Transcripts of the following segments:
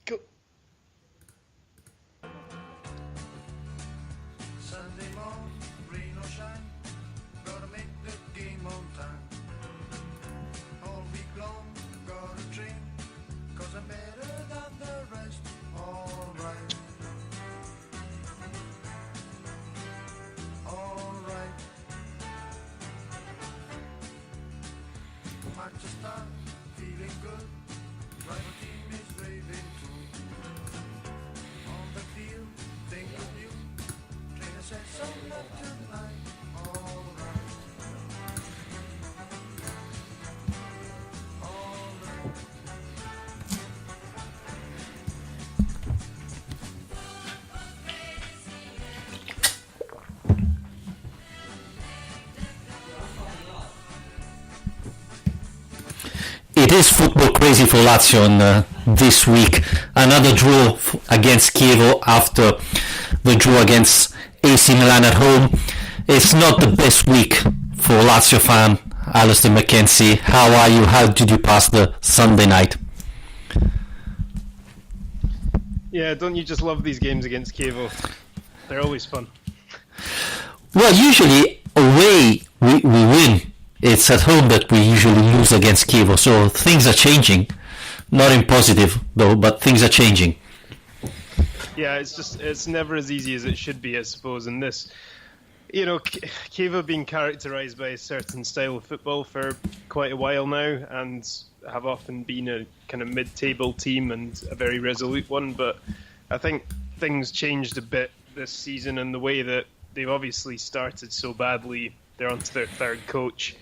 Go. Sunday morning, rain or shine, gotta make the game on time. All week long, gotta train, 'cause I'm better than the rest. Alright. Alright. Match is start, feeling good. Rival team is raving too. On the field, think of you. Trainer said so not tonight. Alright. Alright. It is football crazy for Lazio this week. Another draw against Chievo after the draw against AC Milan at home. It's not the best week for Lazio fan Alistair McKenzie. How are you? How did you pass the Sunday night? Yeah, don't you just love these games against Chievo? They're always fun. Well, usually away we win. It's at home that we usually lose against Chievo, so things are changing. Not in positive though, but things are changing. Yeah, it's never as easy as it should be, I suppose. And this, Chievo being characterised by a certain style of football for quite a while now, and have often been a kind of mid-table team and a very resolute one. But I think things changed a bit this season, and the way that they've obviously started so badly. They're onto their third coach.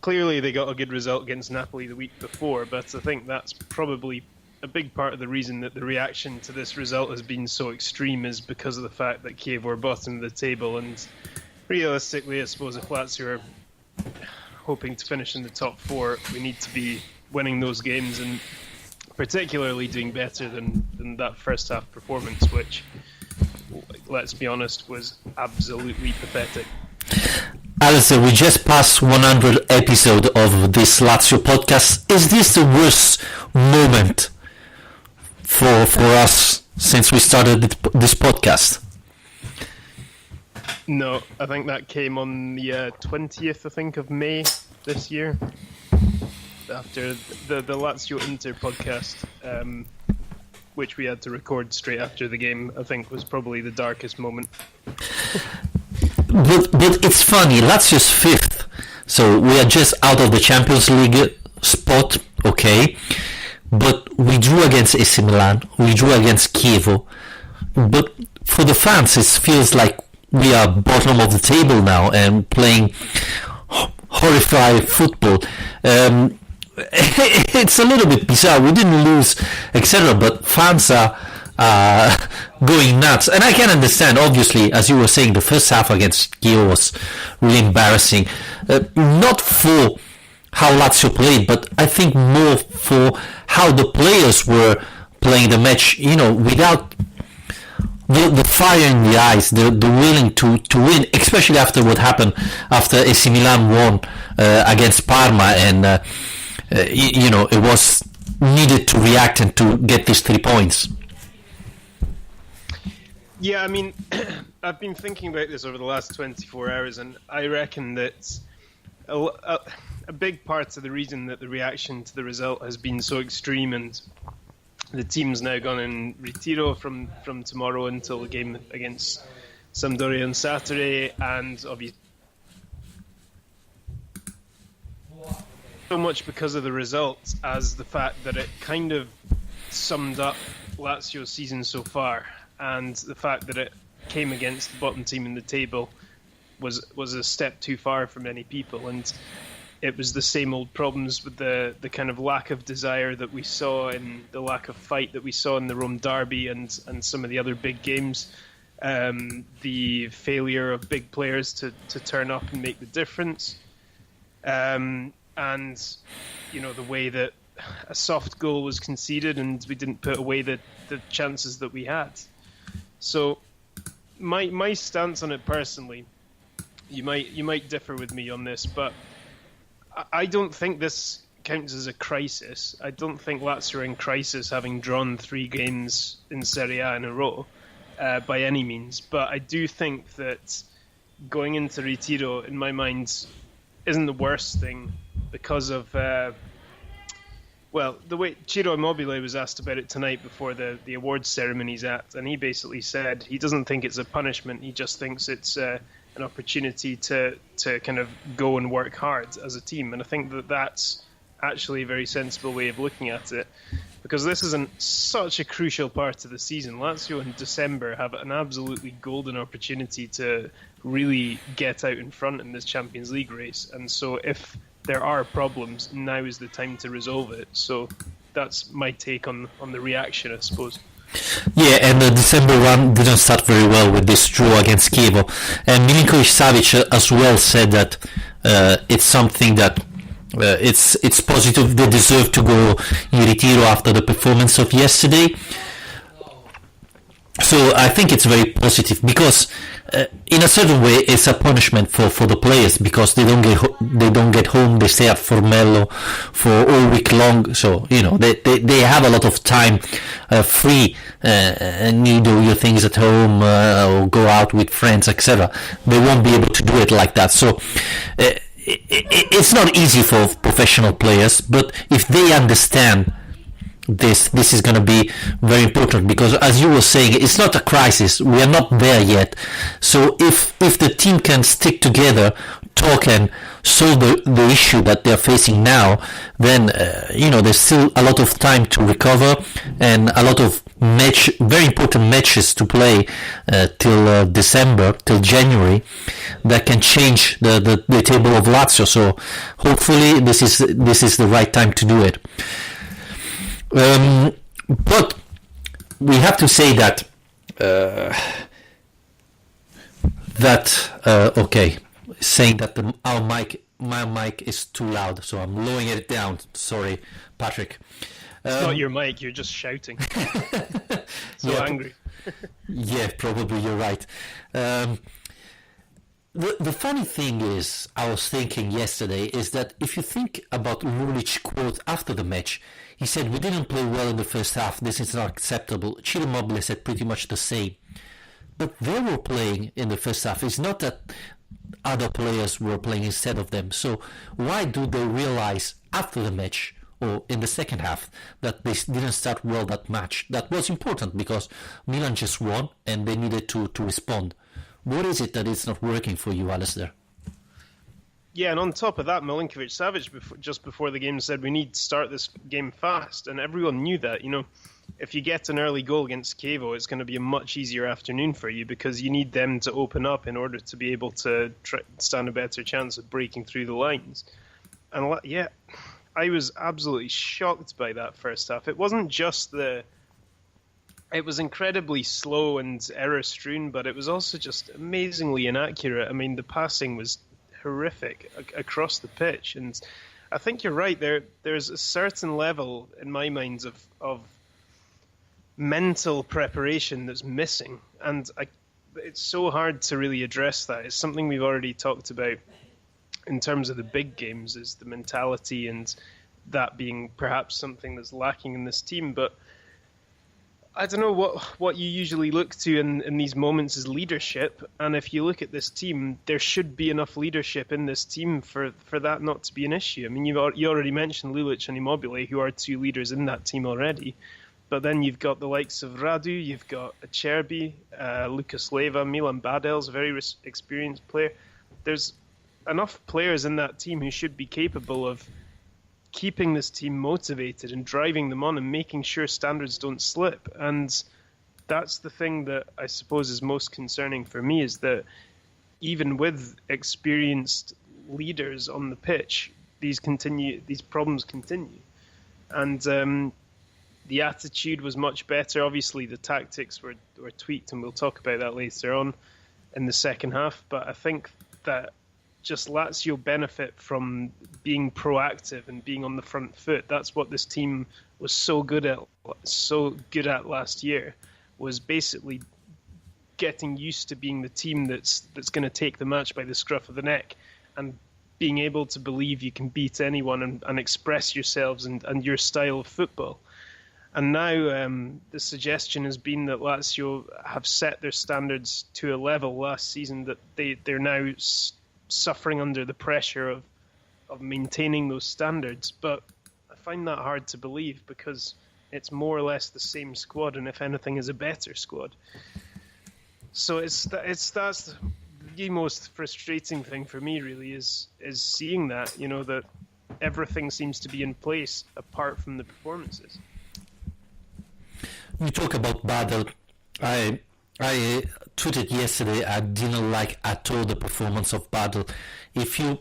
Clearly, they got a good result against Napoli the week before, but I think that's probably a big part of the reason that the reaction to this result has been so extreme is because of the fact that Chievo are bottom of the table. And realistically, I suppose if Lazio are hoping to finish in the top four, we need to be winning those games and particularly doing better than that first half performance, which, let's be honest, was absolutely pathetic. Alistair, we just passed 100 episode of this Lazio podcast. Is this the worst moment for us since we started this podcast? No, I think that came on the 20th, I think, of May this year. After the Lazio Inter podcast, which we had to record straight after the game, I think was probably the darkest moment. But it's funny, Lazio's fifth, so we are just out of the Champions League spot, okay, but we drew against AC Milan, we drew against Chievo, but for the fans it feels like we are bottom of the table now and playing horrified football. It's a little bit bizarre, we didn't lose, etc., but fans are going nuts, and I can understand. Obviously, as you were saying, the first half against Chievo was really embarrassing. Not for how Lazio played, but I think more for how the players were playing the match. Without the fire in the eyes, the willing to win, especially after what happened after AC Milan won against Parma, and it was needed to react and to get these 3 points. Yeah, I mean, I've been thinking about this over the last 24 hours, and I reckon that a big part of the reason that the reaction to the result has been so extreme, and the team's now gone in ritiro from tomorrow until the game against Sampdoria on Saturday, and obviously so much because of the result as the fact that it kind of summed up Lazio's season so far. And the fact that it came against the bottom team in the table was a step too far for many people. And it was the same old problems with the kind of lack of desire that we saw, and the lack of fight that we saw in the Rome derby and some of the other big games. The failure of big players to turn up and make the difference. And, the way that a soft goal was conceded and we didn't put away the chances that we had. So my stance on it personally, you might differ with me on this, but I don't think this counts as a crisis. I don't think Lazio are in crisis having drawn 3 games in Serie A in a row by any means. But I do think that going into Ritiro, in my mind, isn't the worst thing because of, the way Ciro Immobile was asked about it tonight before the awards ceremony's and he basically said he doesn't think it's a punishment, he just thinks it's an opportunity to kind of go and work hard as a team. And I think that's actually a very sensible way of looking at it, because this is such a crucial part of the season. Lazio in December have an absolutely golden opportunity to really get out in front in this Champions League race, and so if there are problems, now is the time to resolve it. So that's my take on the reaction, I suppose. Yeah, and the December run didn't start very well with this draw against Chievo. And Milinkovic-Savic as well said that it's something that it's positive. They deserve to go in Ritiro after the performance of yesterday. So I think it's very positive because, in a certain way, it's a punishment for the players because they don't get home. They stay at Formello for all week long. So they have a lot of time free and need all your things at home or go out with friends, etc. They won't be able to do it like that. So it's not easy for professional players, but if they understand this is going to be very important, because as you were saying, it's not a crisis, we are not there yet. So if the team can stick together, talk and solve the issue that they're facing now, then there's still a lot of time to recover and a lot of very important matches to play till December, till January, that can change the table of Lazio. So hopefully this is the right time to do it. But we have to say that saying that my mic is too loud, so I'm lowering it down. Sorry, Patrick. It's not your mic, you're just shouting. Angry. Yeah, probably you're right. The funny thing is, I was thinking yesterday, is that if you think about Lulic's quote after the match, he said, "We didn't play well in the first half, this is not acceptable." Chievo-Immobile said pretty much the same. But they were playing in the first half. It's not that other players were playing instead of them. So why do they realize after the match or in the second half that they didn't start well that match? That was important because Milan just won and they needed to respond. What is it that is not working for you, Alistair? Yeah, and on top of that, Milinkovic-Savic just before the game said we need to start this game fast, and everyone knew that. If you get an early goal against Chievo, it's going to be a much easier afternoon for you because you need them to open up in order to be able to stand a better chance of breaking through the lines. And yeah, I was absolutely shocked by that first half. It wasn't just it was incredibly slow and error-strewn, but it was also just amazingly inaccurate. I mean, the passing was horrific across the pitch, and I think you're right. There's a certain level in my mind of mental preparation that's missing, and it's so hard to really address that. It's something we've already talked about in terms of the big games, is the mentality, and that being perhaps something that's lacking in this team. But I don't know what you usually look to in these moments is leadership, and if you look at this team, there should be enough leadership in this team for that not to be an issue. I mean, you already mentioned Lulic and Immobile, who are 2 leaders in that team already, but then you've got the likes of Radu, you've got Acerbi, Lucas Leiva, Milan Badel's a very experienced player. There's enough players in that team who should be capable of keeping this team motivated and driving them on and making sure standards don't slip. And that's the thing that I suppose is most concerning for me, is that even with experienced leaders on the pitch, these problems continue. And the attitude was much better. Obviously, the tactics were tweaked, and we'll talk about that later on in the second half. But I think that just Lazio benefit from being proactive and being on the front foot. That's what this team was so good at last year, was basically getting used to being the team that's going to take the match by the scruff of the neck. And being able to believe you can beat anyone and express yourselves and your style of football. And now the suggestion has been that Lazio have set their standards to a level last season that they're now suffering under the pressure of maintaining those standards. But I find that hard to believe because it's more or less the same squad, and if anything, is a better squad. So that's the most frustrating thing for me, really, is seeing that, that everything seems to be in place apart from the performances. We talk about Badal. I tweeted yesterday I didn't like at all the performance of Badal. If you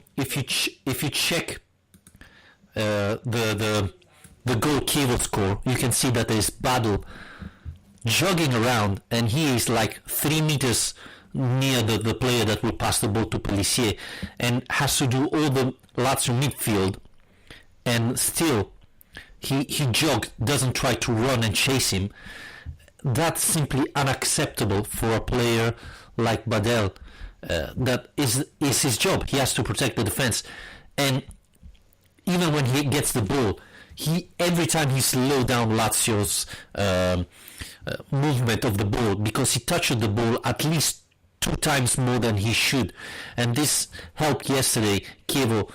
check the goal Chievo score, you can see that there's Badal jogging around, and he is like 3 meters near the player that will pass the ball to Pellissier, and has to do all the Lazio midfield, and still he jogged, doesn't try to run and chase him. That's simply unacceptable for a player like Badal. That is his job. He has to protect the defense, and even when he gets the ball, every time he slowed down Lazio's movement of the ball, because he touched the ball at least 2 times more than he should, and this helped yesterday Chievo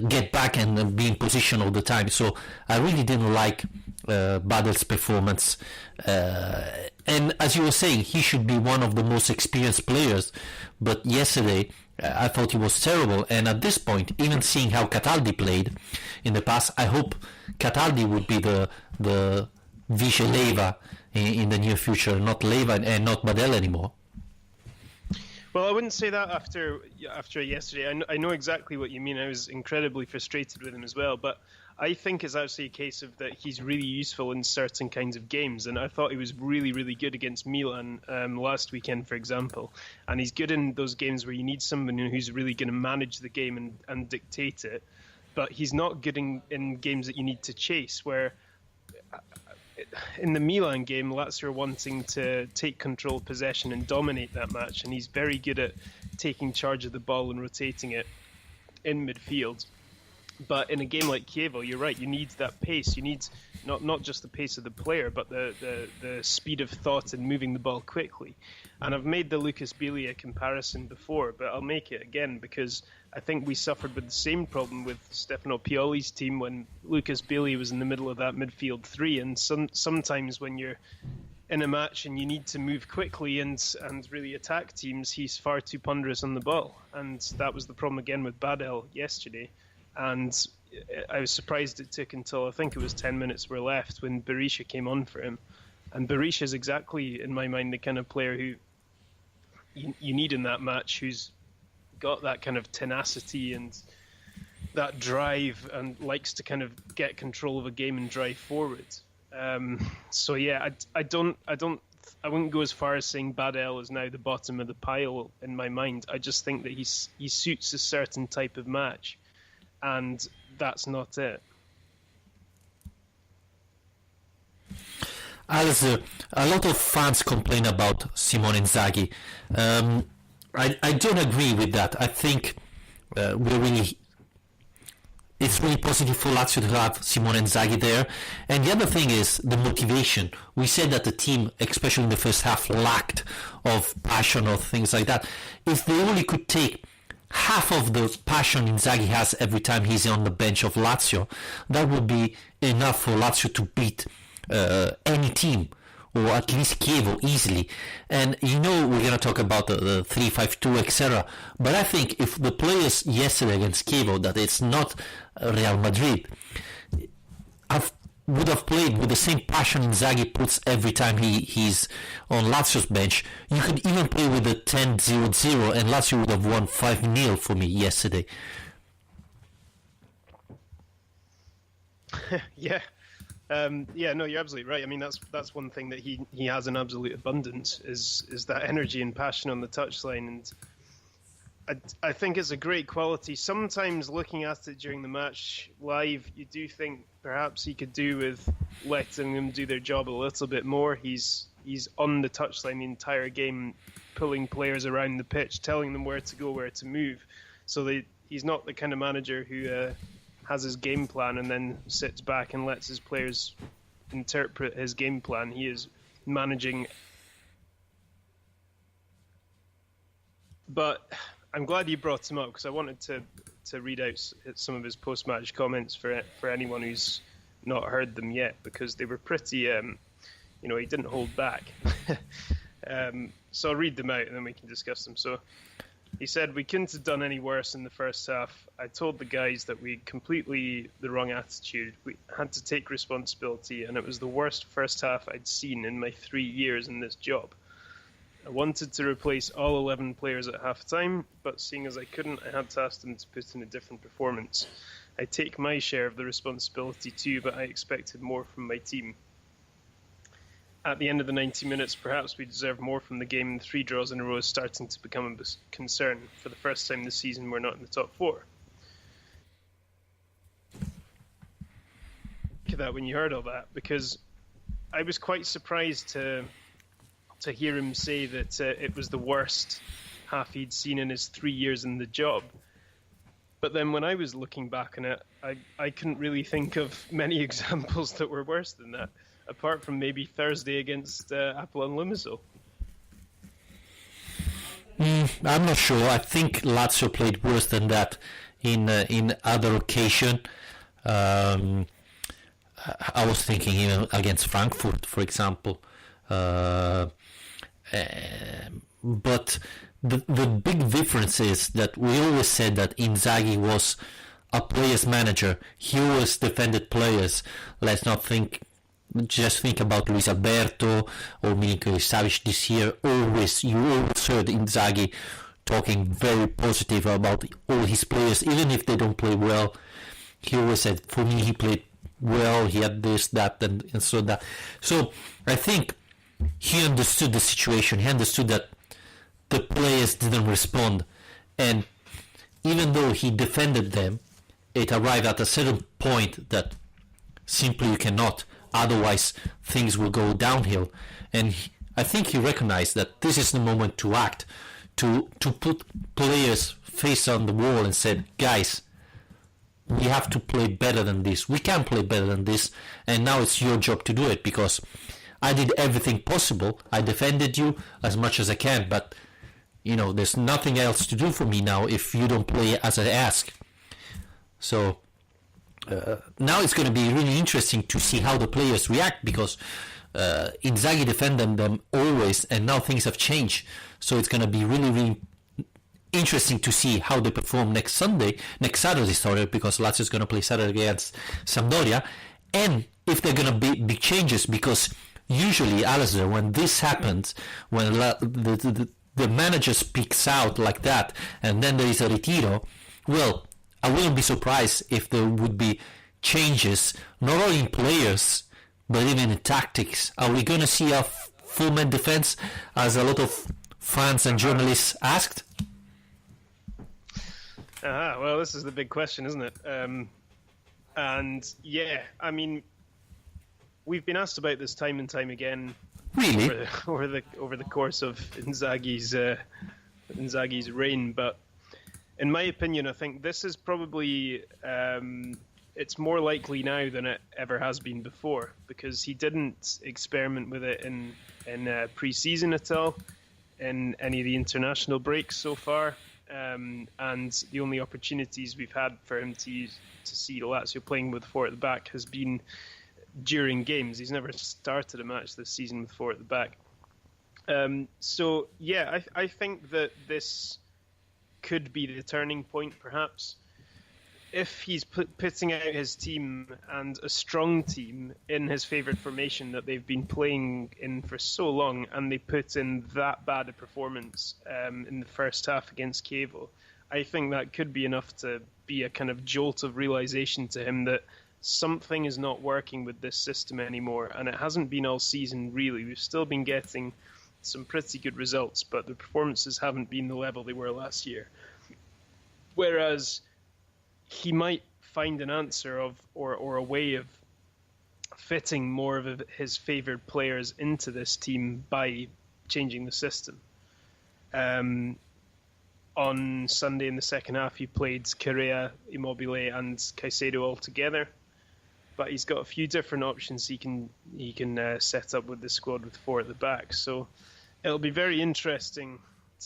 get back and be in position all the time. So I really didn't like Badal's performance, and as you were saying, he should be one of the most experienced players, but yesterday I thought he was terrible. And at this point, even seeing how Cataldi played in the past, I hope Cataldi would be the Vice Leva in the near future, not Leva and not Badal anymore. Well, I wouldn't say that after yesterday. I know exactly what you mean. I was incredibly frustrated with him as well, but I think it's actually a case of that he's really useful in certain kinds of games, and I thought he was really, really good against Milan last weekend, for example. And he's good in those games where you need someone who's really going to manage the game and dictate it, but he's not good in games that you need to chase, where in the Milan game, Lazio are wanting to take control of possession and dominate that match, and he's very good at taking charge of the ball and rotating it in midfield. But in a game like Chievo, you're right, you need that pace. You need not just the pace of the player, but the speed of thought and moving the ball quickly. And I've made the Lucas Biglia comparison before, but I'll make it again because I think we suffered with the same problem with Stefano Pioli's team when Lucas Biglia was in the middle of that midfield 3. And sometimes when you're in a match and you need to move quickly and really attack teams, he's far too ponderous on the ball. And that was the problem again with Badal yesterday. And I was surprised it took until I think it was 10 minutes were left when Berisha came on for him. And Berisha is exactly, in my mind, the kind of player who you need in that match, who's got that kind of tenacity and that drive and likes to kind of get control of a game and drive forward. So yeah, I wouldn't go as far as saying Badal is now the bottom of the pile in my mind. I just think that he suits a certain type of match, and that's not it. Alistair, a lot of fans complain about Simone Inzaghi. I don't agree with that. I think it's really positive for Lazio to have Simone Inzaghi there. And the other thing is the motivation. We said that the team, especially in the first half, lacked of passion or things like that. If they only could take half of the passion Inzaghi has every time he's on the bench of Lazio, that would be enough for Lazio to beat any team, or at least Chievo easily. And we're going to talk about the 3-5-2, etc. But I think if the players yesterday against Chievo, that it's not Real Madrid, would have played with the same passion Inzaghi puts every time he's on Lazio's bench, you could even play with a 10-0-0 and Lazio would have won 5-0 for me yesterday. Yeah. No, you're absolutely right. I mean, that's one thing that he has in absolute abundance is that energy and passion on the touchline, and I think it's a great quality. Sometimes looking at it during the match live, you do think perhaps he could do with letting them do their job a little bit more. He's on the touchline the entire game, pulling players around the pitch, telling them where to go, where to move, so he's not the kind of manager who has his game plan and then sits back and lets his players interpret his game plan. He is managing. But I'm glad you brought him up, because I wanted to read out some of his post-match comments for anyone who's not heard them yet, because they were pretty, he didn't hold back. So I'll read them out and then we can discuss them. So he said, "We couldn't have done any worse in the first half. I told the guys that we completely the wrong attitude. We had to take responsibility, and it was the worst first half I'd seen in my 3 years in this job. I wanted to replace all 11 players at half-time, but seeing as I couldn't, I had to ask them to put in a different performance. I take my share of the responsibility too, but I expected more from my team. At the end of the 90 minutes, perhaps we deserved more from the game, and 3 draws in a row is starting to become a concern. For the first time this season, we're not in the top 4. Look at that when you heard all that, because I was quite surprised to hear him say that it was the worst half he'd seen in his 3 years in the job. But then when I was looking back on it, I couldn't really think of many examples that were worse than that, apart from maybe Thursday against Apollon Limassol. I'm not sure. I think Lazio played worse than that in other occasion. I was thinking even against Frankfurt, for example. But the big difference is that we always said that Inzaghi was a players manager. He always defended players. Let's not just think about Luis Alberto or Milinkovic Savic this year. You always heard Inzaghi talking very positive about all his players, even if they don't play well. He always said, for me, he played well, he had this, that, and so that. So I think he understood the situation. He understood that the players didn't respond, and even though he defended them, it arrived at a certain point that simply you cannot, otherwise things will go downhill. And I think he recognized that this is the moment to act, to put players face on the wall and said, guys, we have to play better than this, we can play better than this, and now it's your job to do it, because I did everything possible. I defended you as much as I can, but there's nothing else to do for me now if you don't play as I ask. So now it's going to be really interesting to see how the players react, because Inzaghi defended them always, and now things have changed. So it's going to be really, really interesting to see how they perform next Saturday, because Lazio is going to play Saturday against Sampdoria, and if there are going to be big changes, because usually, Alistair, when this happens, when the manager speaks out like that, and then there is a ritiro, well, I wouldn't be surprised if there would be changes, not only in players, but even in tactics. Are we going to see a full-man defense, as a lot of fans and journalists asked? Well, this is the big question, isn't it? And yeah, I mean, we've been asked about this time and time again. Really? Over the course of Inzaghi's reign, but in my opinion, I think this is probably it's more likely now than it ever has been before, because he didn't experiment with it in pre-season at all, in any of the international breaks so far, and the only opportunities we've had for him to see Lazio playing with 4 at the back has been during games. He's never started a match this season with 4 at the back. So yeah, I think that this could be the turning point, perhaps. If he's putting out his team, and a strong team, in his favourite formation that they've been playing in for so long, and they put in that bad a performance in the first half against Chievo, I think that could be enough to be a kind of jolt of realisation to him that something is not working with this system anymore, and it hasn't been all season really. We've still been getting some pretty good results, but the performances haven't been the level they were last year. Whereas he might find an answer or a way of fitting more of his favoured players into this team by changing the system. on Sunday in the second half, he played Correa, Immobile, and Caicedo all together. But he's got a few different options he can set up with the squad with 4 at the back. So it'll be very interesting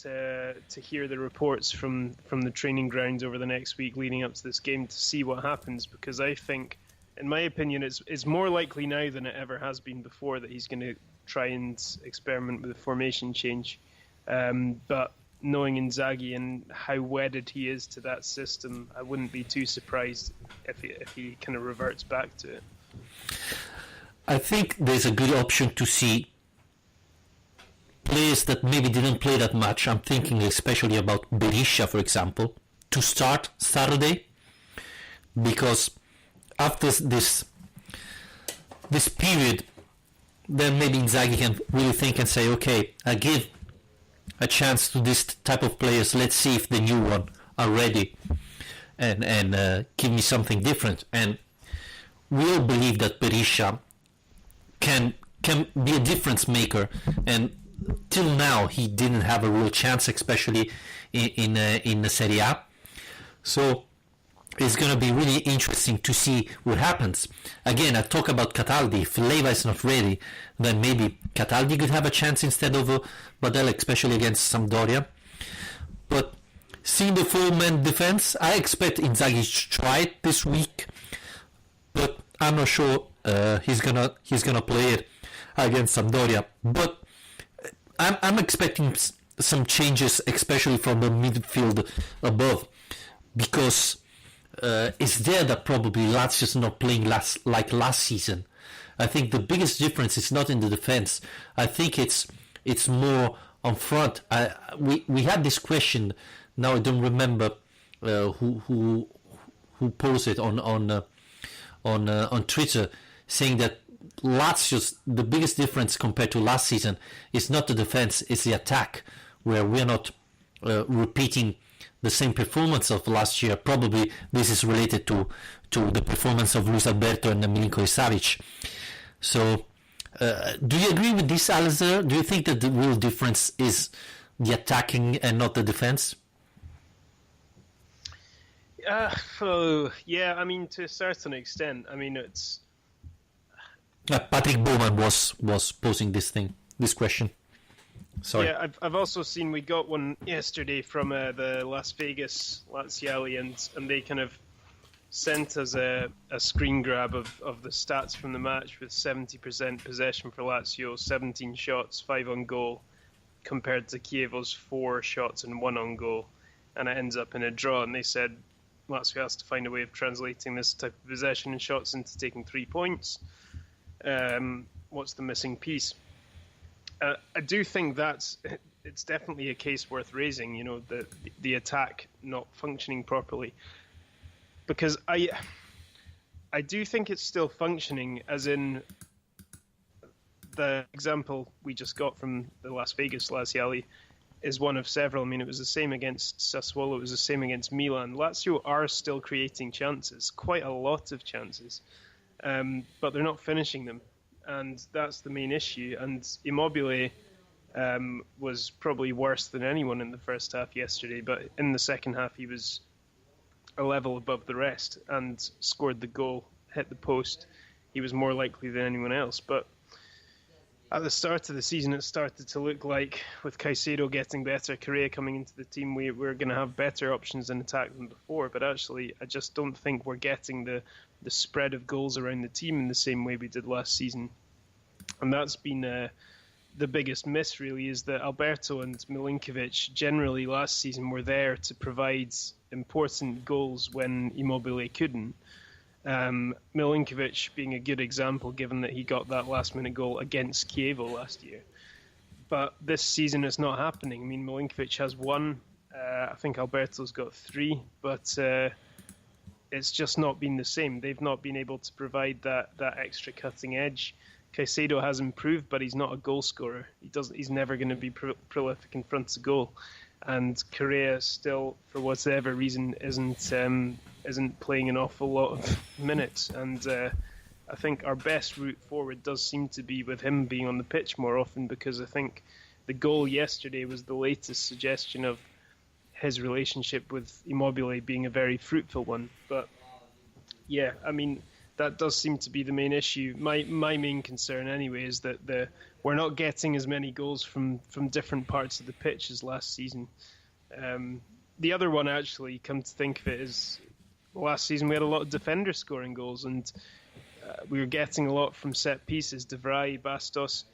to hear the reports from the training grounds over the next week leading up to this game to see what happens, because I think, in my opinion, it's more likely now than it ever has been before that he's going to try and experiment with a formation change. But knowing Inzaghi and how wedded he is to that system, I wouldn't be too surprised if he kind of reverts back to it. I think there's a good option to see players that maybe didn't play that much. I'm thinking especially about Berisha, for example, to start Saturday, because after this period, then maybe Inzaghi can really think and say, okay, I give a chance to this type of players. Let's see if the new one are ready and give me something different. And we all believe that Berisha can be a difference maker, and till now he didn't have a real chance, especially in the Serie A. So it's going to be really interesting to see what happens. Again, I talk about Cataldi. If Leiva is not ready, then maybe Cataldi could have a chance instead of Badel, especially against Sampdoria. But seeing the four-man defense, I expect Inzaghi to try it this week, but I'm not sure he's gonna play it against Sampdoria. But I'm expecting some changes, especially from the midfield above, because it's there that probably Lazio's not playing like last season. I think the biggest difference is not in the defense. I think it's more on front. We had this question. Now I don't remember who posed it on Twitter, saying that Lazio's the biggest difference compared to last season is not the defense, it's the attack, where we're not repeating the same performance of last year. Probably this is related to the performance of Luis Alberto and Milinkovic Savic. So do you agree with this, Alistair? Do you think that the real difference is the attacking and not the defense? Yeah, I mean, to a certain extent. I mean, it's... Patrick Bowman was posing this question. Sorry. Yeah, I've also seen, we got one yesterday from the Las Vegas Laziali, and they kind of sent us a screen grab of the stats from the match, with 70% possession for Lazio, 17 shots, 5 on goal, compared to Chievo's 4 shots and 1 on goal, and it ends up in a draw. And they said Lazio has to find a way of translating this type of possession and shots into taking 3 points. What's the missing piece? I do think it's definitely a case worth raising, the attack not functioning properly. Because I do think it's still functioning, as in the example we just got from the Las Vegas Laziali is one of several. I mean, it was the same against Sassuolo, it was the same against Milan. Lazio are still creating chances, quite a lot of chances, but they're not finishing them. And that's the main issue. And Immobile was probably worse than anyone in the first half yesterday, but in the second half he was a level above the rest and scored the goal, hit the post. He was more likely than anyone else. But at the start of the season, it started to look like, with Caicedo getting better, Correa coming into the team, we're going to have better options in attack than before. But actually, I just don't think we're getting the spread of goals around the team in the same way we did last season. And that's been the biggest miss, really, is that Alberto and Milinkovic generally last season were there to provide important goals when Immobile couldn't. Milinkovic being a good example, given that he got that last-minute goal against Chievo last year. But this season it's not happening. I mean, Milinkovic has 1. I think Alberto's got 3, but it's just not been the same. They've not been able to provide that extra cutting edge. Caicedo has improved, but he's not a goal scorer. He's never going to be prolific in front of goal. And Correa still, for whatever reason, isn't playing an awful lot of minutes. And I think our best route forward does seem to be with him being on the pitch more often, because I think the goal yesterday was the latest suggestion of his relationship with Immobile being a very fruitful one. But yeah, I mean, that does seem to be the main issue. My main concern, anyway, is that we're not getting as many goals from different parts of the pitch as last season. The other one, actually, come to think of it, is last season we had a lot of defenders scoring goals, and we were getting a lot from set pieces. De Vrij, Bastos.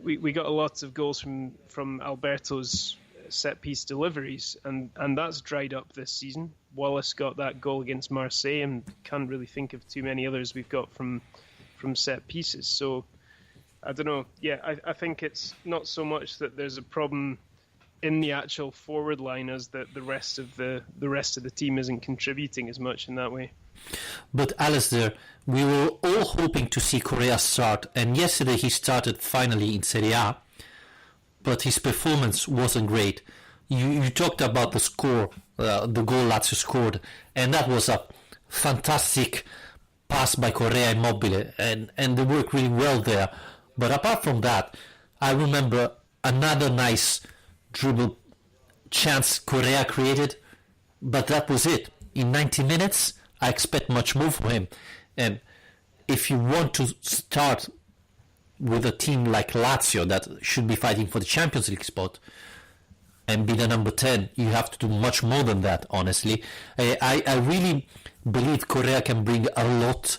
We got a lot of goals from Alberto's set piece deliveries, and that's dried up this season. Wallace got that goal against Marseille, and can't really think of too many others we've got from set pieces. So I don't know. Yeah, I think it's not so much that there's a problem in the actual forward line as that the rest of the team isn't contributing as much in that way. But Alistair, we were all hoping to see Correa start, and yesterday he started finally in Serie A, but his performance wasn't great. You talked about the score, the goal Lazio scored, and that was a fantastic pass by Correa Immobile, and they worked really well there. But apart from that, I remember another nice dribble chance Correa created, but that was it. In 90 minutes, I expect much more from him. And if you want to start with a team like Lazio that should be fighting for the Champions League spot and be the number 10, you have to do much more than that, honestly. I really believe Correa can bring a lot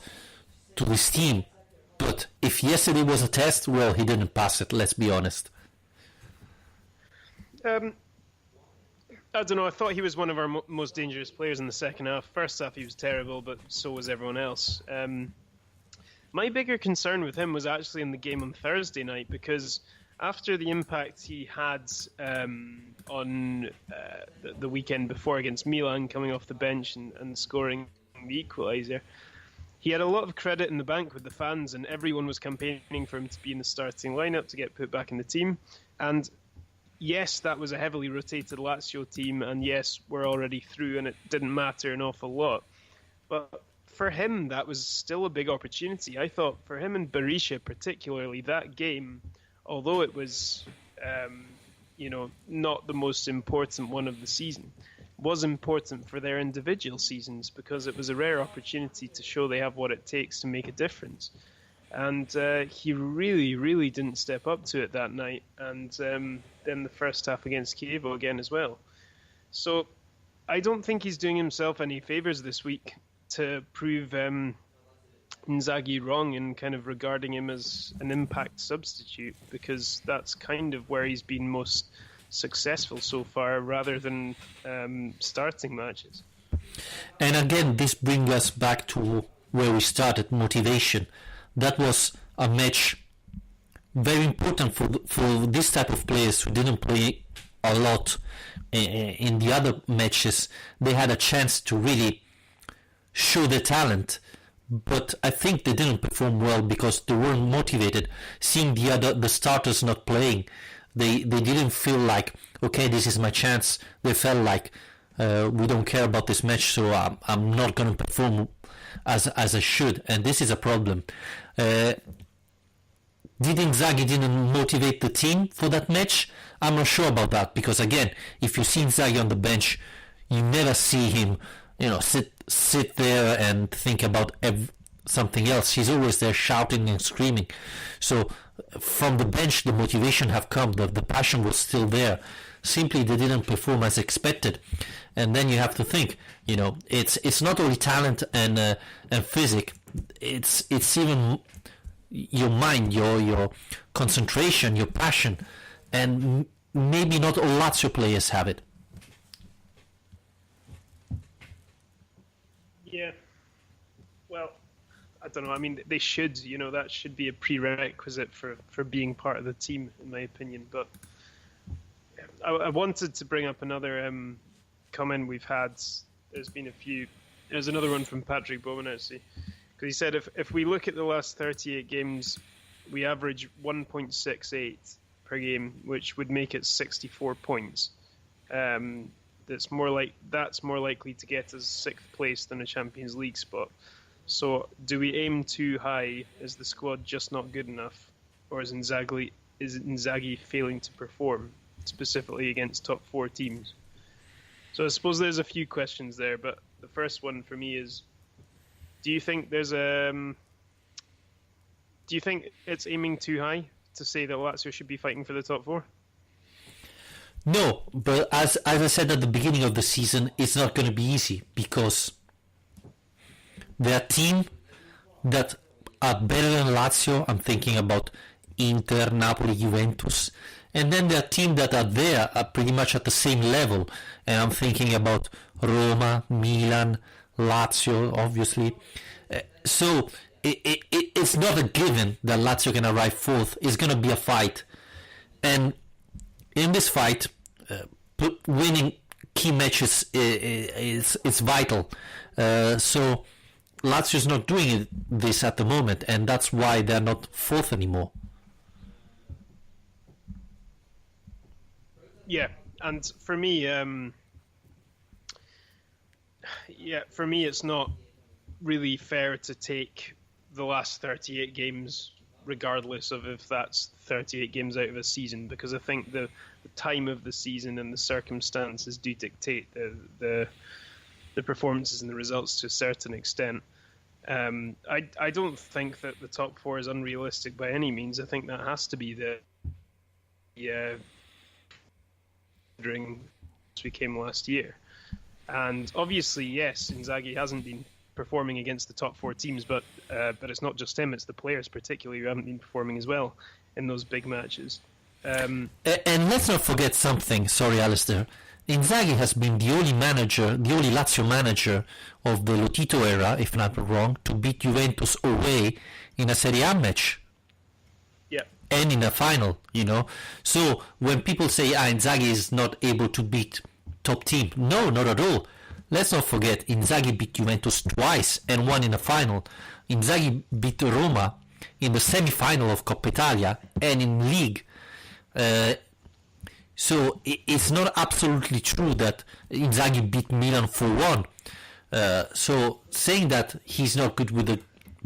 to this team. But if yesterday was a test, well, he didn't pass it, let's be honest. I don't know, I thought he was one of our most dangerous players in the second half. First half he was terrible, but so was everyone else. My bigger concern with him was actually in the game on Thursday night, because after the impact he had on the weekend before against Milan, coming off the bench and scoring the equaliser, he had a lot of credit in the bank with the fans, and everyone was campaigning for him to be in the starting lineup to get put back in the team. And yes, that was a heavily rotated Lazio team, and yes, we're already through, and it didn't matter an awful lot. But for him, that was still a big opportunity. I thought for him and Berisha particularly, that game, although it was, not the most important one of the season, was important for their individual seasons, because it was a rare opportunity to show they have what it takes to make a difference. And he really, really didn't step up to it that night. And then the first half against Chievo again as well. So I don't think he's doing himself any favours this week to prove Inzaghi wrong in kind of regarding him as an impact substitute, because that's kind of where he's been most successful so far, rather than starting matches. And again, this brings us back to where we started, motivation. That was a match very important for this type of players who didn't play a lot in the other matches. They had a chance to really show their talent, but I think they didn't perform well because they weren't motivated. Seeing the starters not playing, they didn't feel like, okay, this is my chance. They felt like we don't care about this match, so I'm not going to perform as I should, and this is a problem. Did Inzaghi didn't motivate the team for that match? I'm not sure about that, because again, if you see Inzaghi on the bench, you never see him, sit there and think about something else. He's always there shouting and screaming. So from the bench, the motivation have come. The passion was still there. Simply, they didn't perform as expected. And then you have to think, it's not only talent and physique. It's even your mind, your concentration, your passion, and maybe not all Lazio players have it. Yeah. Well, I don't know. I mean, they should. That should be a prerequisite for being part of the team, in my opinion. But I wanted to bring up another comment we've had. There's been a few. There's another one from Patrick Bowman, actually. Because he said if we look at the last 38 games, we average 1.68 per game, which would make it 64 points. That's more likely to get us 6th place than a Champions League spot. So do we aim too high? Is the squad just not good enough? Or is Inzaghi failing to perform, specifically against top 4 teams? So I suppose there's a few questions there, but the first one for me is: do you think it's aiming too high to say that Lazio should be fighting for the top four? No, but as I said at the beginning of the season, it's not going to be easy because there are teams that are better than Lazio. I'm thinking about Inter, Napoli, Juventus. And then there are teams that are there, are pretty much at the same level. And I'm thinking about Roma, Milan, Lazio, obviously. So it's not a given that Lazio can arrive fourth. It's going to be a fight. And in this fight, winning key matches is vital. So Lazio's not doing this at the moment, and that's why they're not fourth anymore. Yeah, and for me, it's not really fair to take the last 38 games, regardless of if that's 38 games out of a season, because I think the time of the season and the circumstances do dictate the performances and the results to a certain extent. I don't think that the top four is unrealistic by any means. I think that has to be the during we came last year. And obviously, yes, Inzaghi hasn't been performing against the top four teams, but it's not just him, it's the players particularly who haven't been performing as well in those big matches. And let's not forget something, sorry Alistair, Inzaghi has been the only Lazio manager of the Lotito era, if not wrong, to beat Juventus away in a Serie A match. Yeah. And in a final, So when people say Inzaghi is not able to beat top team, no, not at all. Let's not forget Inzaghi beat Juventus twice and won in a final. Inzaghi beat Roma in the semi-final of Coppa Italia and in league. So it's not absolutely true that Inzaghi beat Milan 4-1. So saying that he's not good with the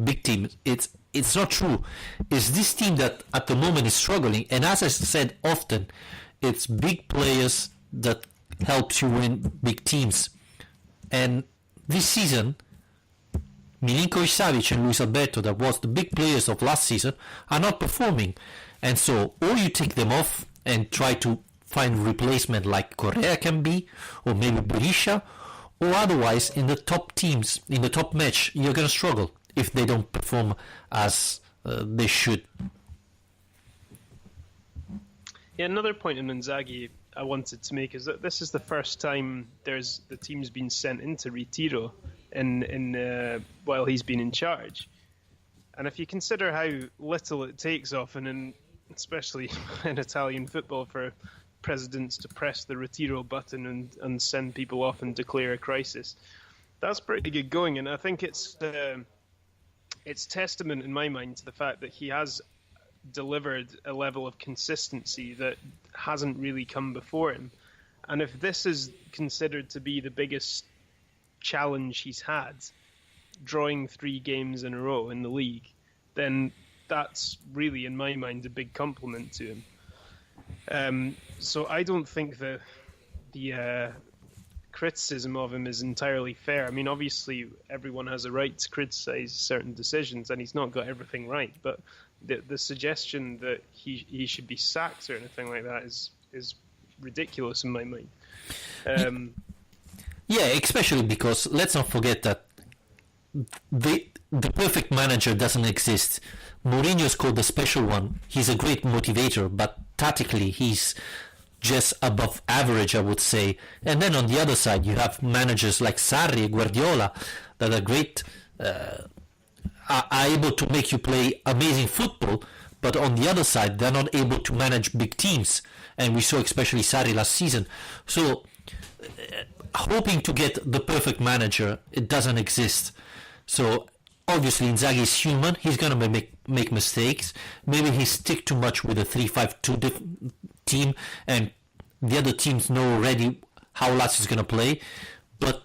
big team, it's not true. It's this team that at the moment is struggling, and as I said often, it's big players that helps you win big teams. And this season, Milinkovic-Savic and Luis Alberto, that was the big players of last season, are not performing. And so, or you take them off and try to find replacement like Correa can be, or maybe Berisha, or otherwise in the top teams, in the top match, you're going to struggle if they don't perform as they should. Yeah, another point in Inzaghi I wanted to make is that this is the first time the team's been sent into ritiro in while he's been in charge. And if you consider how little it takes often, and especially in Italian football, for presidents to press the ritiro button and send people off and declare a crisis, that's pretty good going. And I think it's testament in my mind to the fact that he has delivered a level of consistency that hasn't really come before him. And if this is considered to be the biggest challenge he's had, drawing 3 games in a row in the league, then that's really, in my mind, a big compliment to him. So I don't think the criticism of him is entirely fair. I mean, obviously, everyone has a right to criticize certain decisions, and he's not got everything right. But the suggestion that he should be sacked or anything like that is ridiculous in my mind. Yeah, especially because let's not forget that the perfect manager doesn't exist. Mourinho is called the special one. He's a great motivator, but tactically he's just above average, I would say. And then on the other side, you have managers like Sarri, Guardiola, that are great, are able to make you play amazing football, but on the other side, they're not able to manage big teams. And we saw especially Sarri last season. So, hoping to get the perfect manager, it doesn't exist. So, obviously, Inzaghi is human. He's going to make mistakes. Maybe he stick too much with a 3-5-2 team, and the other teams know already how Lazio is going to play. But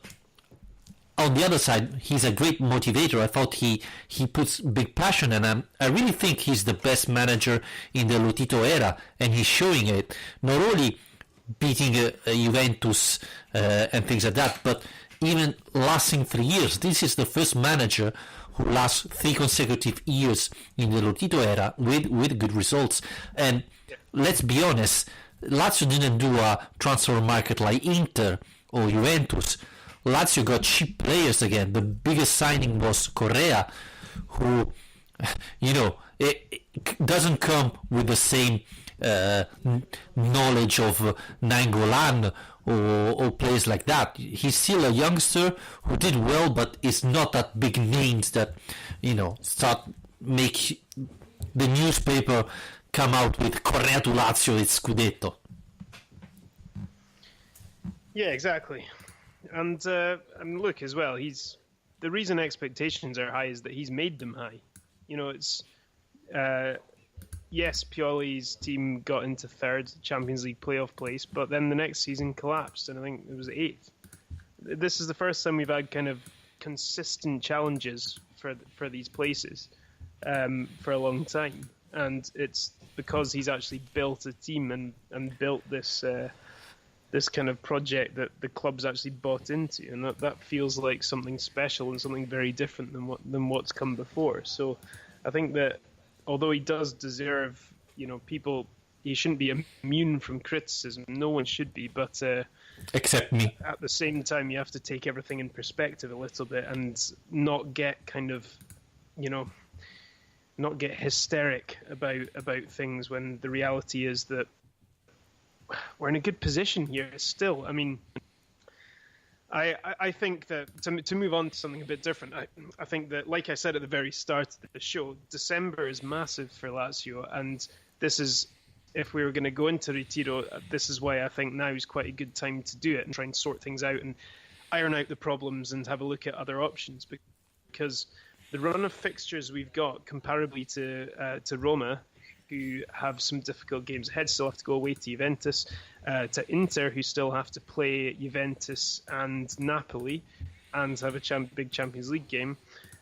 on the other side, he's a great motivator. I thought he puts big passion, and I really think he's the best manager in the Lotito era, and he's showing it. Not only beating Juventus and things like that. But even lasting 3 years, this is the first manager who lasts 3 consecutive years in the Lotito era with good results. And let's be honest, Lazio didn't do a transfer market like Inter or Juventus. Lazio got cheap players again. The biggest signing was Correa, who, it doesn't come with the same knowledge of Nainggolan or players like that. He's still a youngster who did well, but it's not that big names that start make the newspaper come out with Correa to Lazio it's Scudetto. Yeah, exactly. And look as well. The reason expectations are high is that he's made them high. It's yes, Pioli's team got into third Champions League playoff place, but then the next season collapsed, and I think it was 8th. This is the first time we've had kind of consistent challenges for these places for a long time, and it's because he's actually built a team and built this kind of project that the club's actually bought into, and that feels like something special and something very different than what's come before. So I think that although he does deserve, he shouldn't be immune from criticism. No one should be, but except me. At the same time, you have to take everything in perspective a little bit and not get kind of, not get hysteric about things when the reality is that we're in a good position here still. I mean, I think that to move on to something a bit different, I think that, like I said at the very start of the show, December is massive for Lazio, and this is, if we were going to go into Ritiro, this is why I think now is quite a good time to do it and try and sort things out and iron out the problems and have a look at other options, because the run of fixtures we've got comparably to Roma, who have some difficult games ahead, still have to go away to Juventus, to Inter, who still have to play Juventus and Napoli and have a big Champions League game,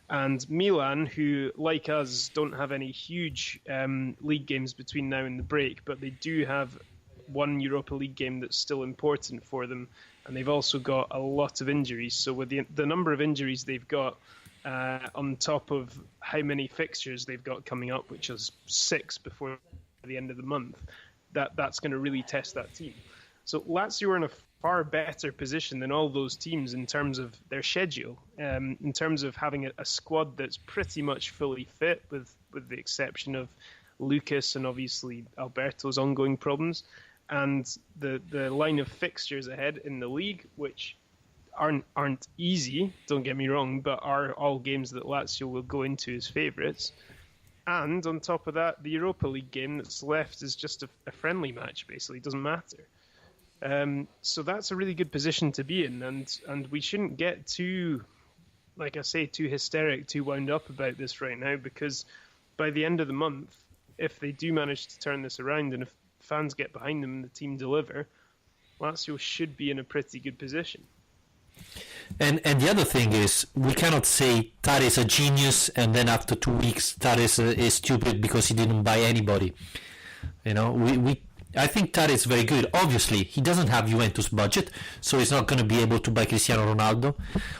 and Milan, who, like us, don't have any huge league games between now and the break, but they do have one Europa League game that's still important for them, and they've also got a lot of injuries. So with the number of injuries they've got, on top of how many fixtures they've got coming up, which is 6 before the end of the month, that's going to really test that team. So Lazio are in a far better position than all those teams in terms of their schedule, in terms of having a squad that's pretty much fully fit, with the exception of Lucas and obviously Alberto's ongoing problems, and the line of fixtures ahead in the league, which aren't easy, don't get me wrong, but are all games that Lazio will go into as favourites. And on top of that, the Europa League game that's left is just a friendly match, basically. It doesn't matter. So that's a really good position to be in, and we shouldn't get too, like I say, too hysteric, too wound up about this right now, because by the end of the month, if they do manage to turn this around and if fans get behind them and the team deliver, Lazio should be in a pretty good position. And the other thing is, we cannot say Tare is a genius and then after 2 weeks Tare is stupid because he didn't buy anybody. I think Tare is very good. Obviously, he doesn't have Juventus budget, so he's not going to be able to buy Cristiano Ronaldo.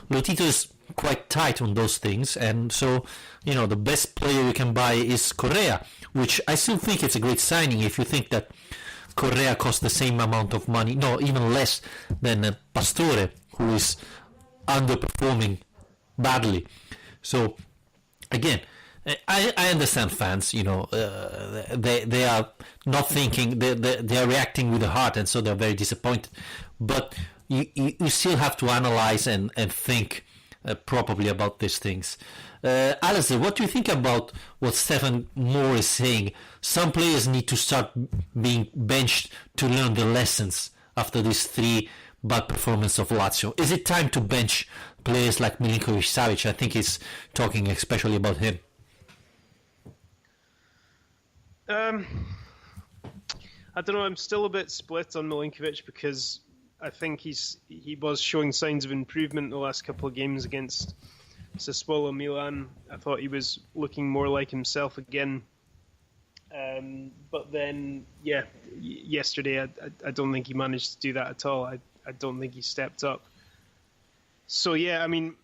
Lotito is quite tight on those things, and so the best player you can buy is Correa, which I still think it's a great signing if you think that Correa costs the same amount of money, no, even less than Pastore, who is underperforming badly. So again, I understand fans, they are not thinking, they are reacting with the heart, and so they're very disappointed. But you still have to analyze and think properly about these things. Alistair, what do you think about what Stephen Moore is saying? Some players need to start being benched to learn the lessons after these 3 bad performances of Lazio. Is it time to bench players like Milinkovic-Savic? I think he's talking especially about him. I don't know. I'm still a bit split on Milinkovic, because I think he was showing signs of improvement in the last couple of games against Sassuolo Milan. I thought he was looking more like himself again. But then, yesterday I don't think he managed to do that at all. I don't think he stepped up. So yeah, I mean,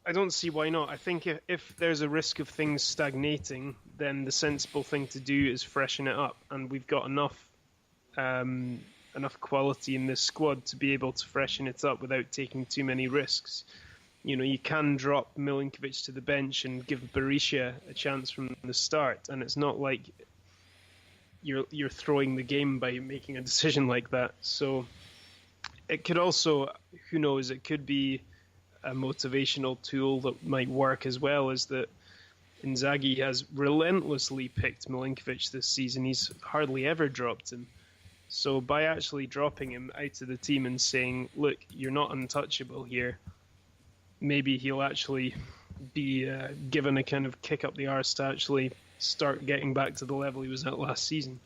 I don't see why not. I think if there's a risk of things stagnating, then the sensible thing to do is freshen it up, and we've got enough quality in this squad to be able to freshen it up without taking too many risks. You know, you can drop Milinkovic to the bench and give Berisha a chance from the start, and it's not like you're throwing the game by making a decision like that. So it could also, who knows, it could be a motivational tool that might work as well, is that Inzaghi has relentlessly picked Milinkovic this season. He's hardly ever dropped him. So by actually dropping him out of the team and saying, look, you're not untouchable here, maybe he'll actually be given a kind of kick up the arse to actually start getting back to the level he was at last season.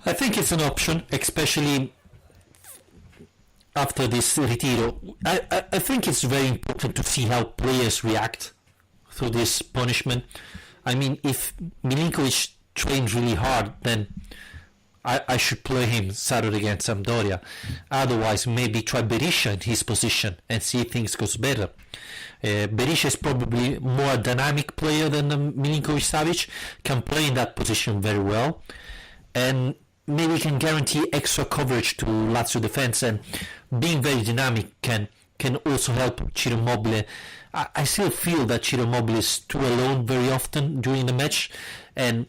I think it's an option, especially after this retiro. I think it's very important to see how players react to this punishment. I mean, if Milinkovic trained really hard, then I should play him Saturday against Sampdoria. Otherwise, maybe try Berisha in his position and see if things goes better. Berisha is probably more a dynamic player than Milinkovic-Savic, can play in that position very well, and maybe can guarantee extra coverage to Lazio defense, and being very dynamic can also help Ciro Immobile. I still feel that Ciro Immobile is too alone very often during the match, and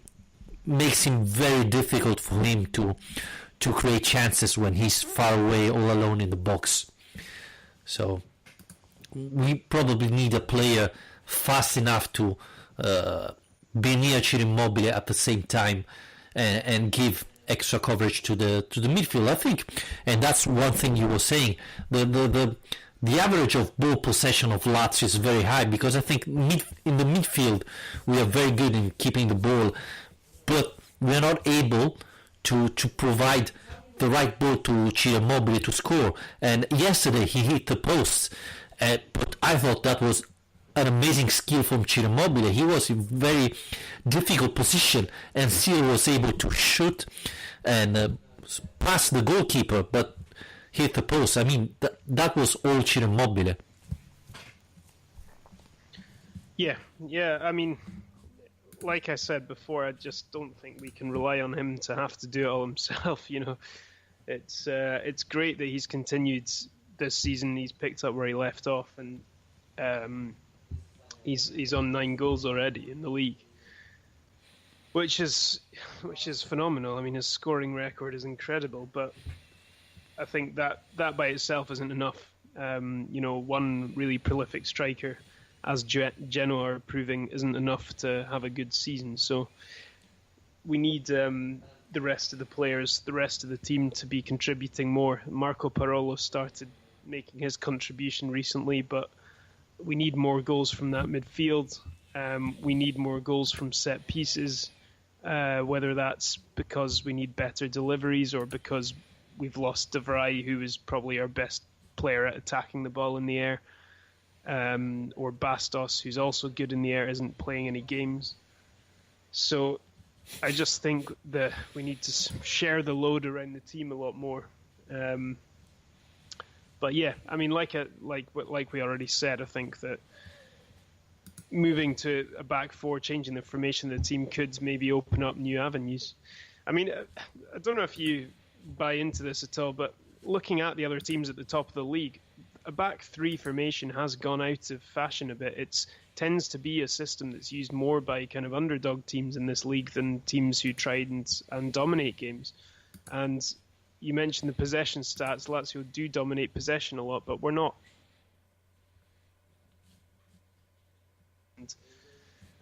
makes him very difficult for him to create chances when he's far away all alone in the box. So we probably need a player fast enough to be near Ciro Immobile at the same time and give extra coverage to the midfield, I think. And that's one thing you were saying. The average of ball possession of Lazio is very high, because I think in the midfield we are very good in keeping the ball, but we are not able to provide the right ball to Ciro Immobile to score. And yesterday he hit the post, but I thought that was an amazing skill from Ciro Immobile. He was in very difficult position and still was able to shoot and pass the goalkeeper, but hit the post. I mean, that was all Ciro Immobile. Yeah, I mean, like I said before, I just don't think we can rely on him to have to do it all himself. You know, it's great that he's continued this season. He's picked up where he left off, and he's on 9 goals already in the league, which is phenomenal. I mean, his scoring record is incredible, but I think that by itself isn't enough. You know, one really prolific striker, as Genoa are proving, isn't enough to have a good season. So we need the rest of the players, the rest of the team to be contributing more. Marco Parolo started making his contribution recently, but we need more goals from that midfield. We need more goals from set pieces, whether that's because we need better deliveries or because we've lost De Vrij, who is probably our best player at attacking the ball in the air, or Bastos, who's also good in the air, isn't playing any games. So I just think that we need to share the load around the team a lot more. But yeah, I mean, like we already said, I think that moving to a back four, changing the formation of the team could maybe open up new avenues. I mean, I don't know if you buy into this at all, but looking at the other teams at the top of the league, a back three formation has gone out of fashion a bit. It tends to be a system that's used more by kind of underdog teams in this league than teams who try and dominate games. And you mentioned the possession stats. Lazio do dominate possession a lot, but we're not.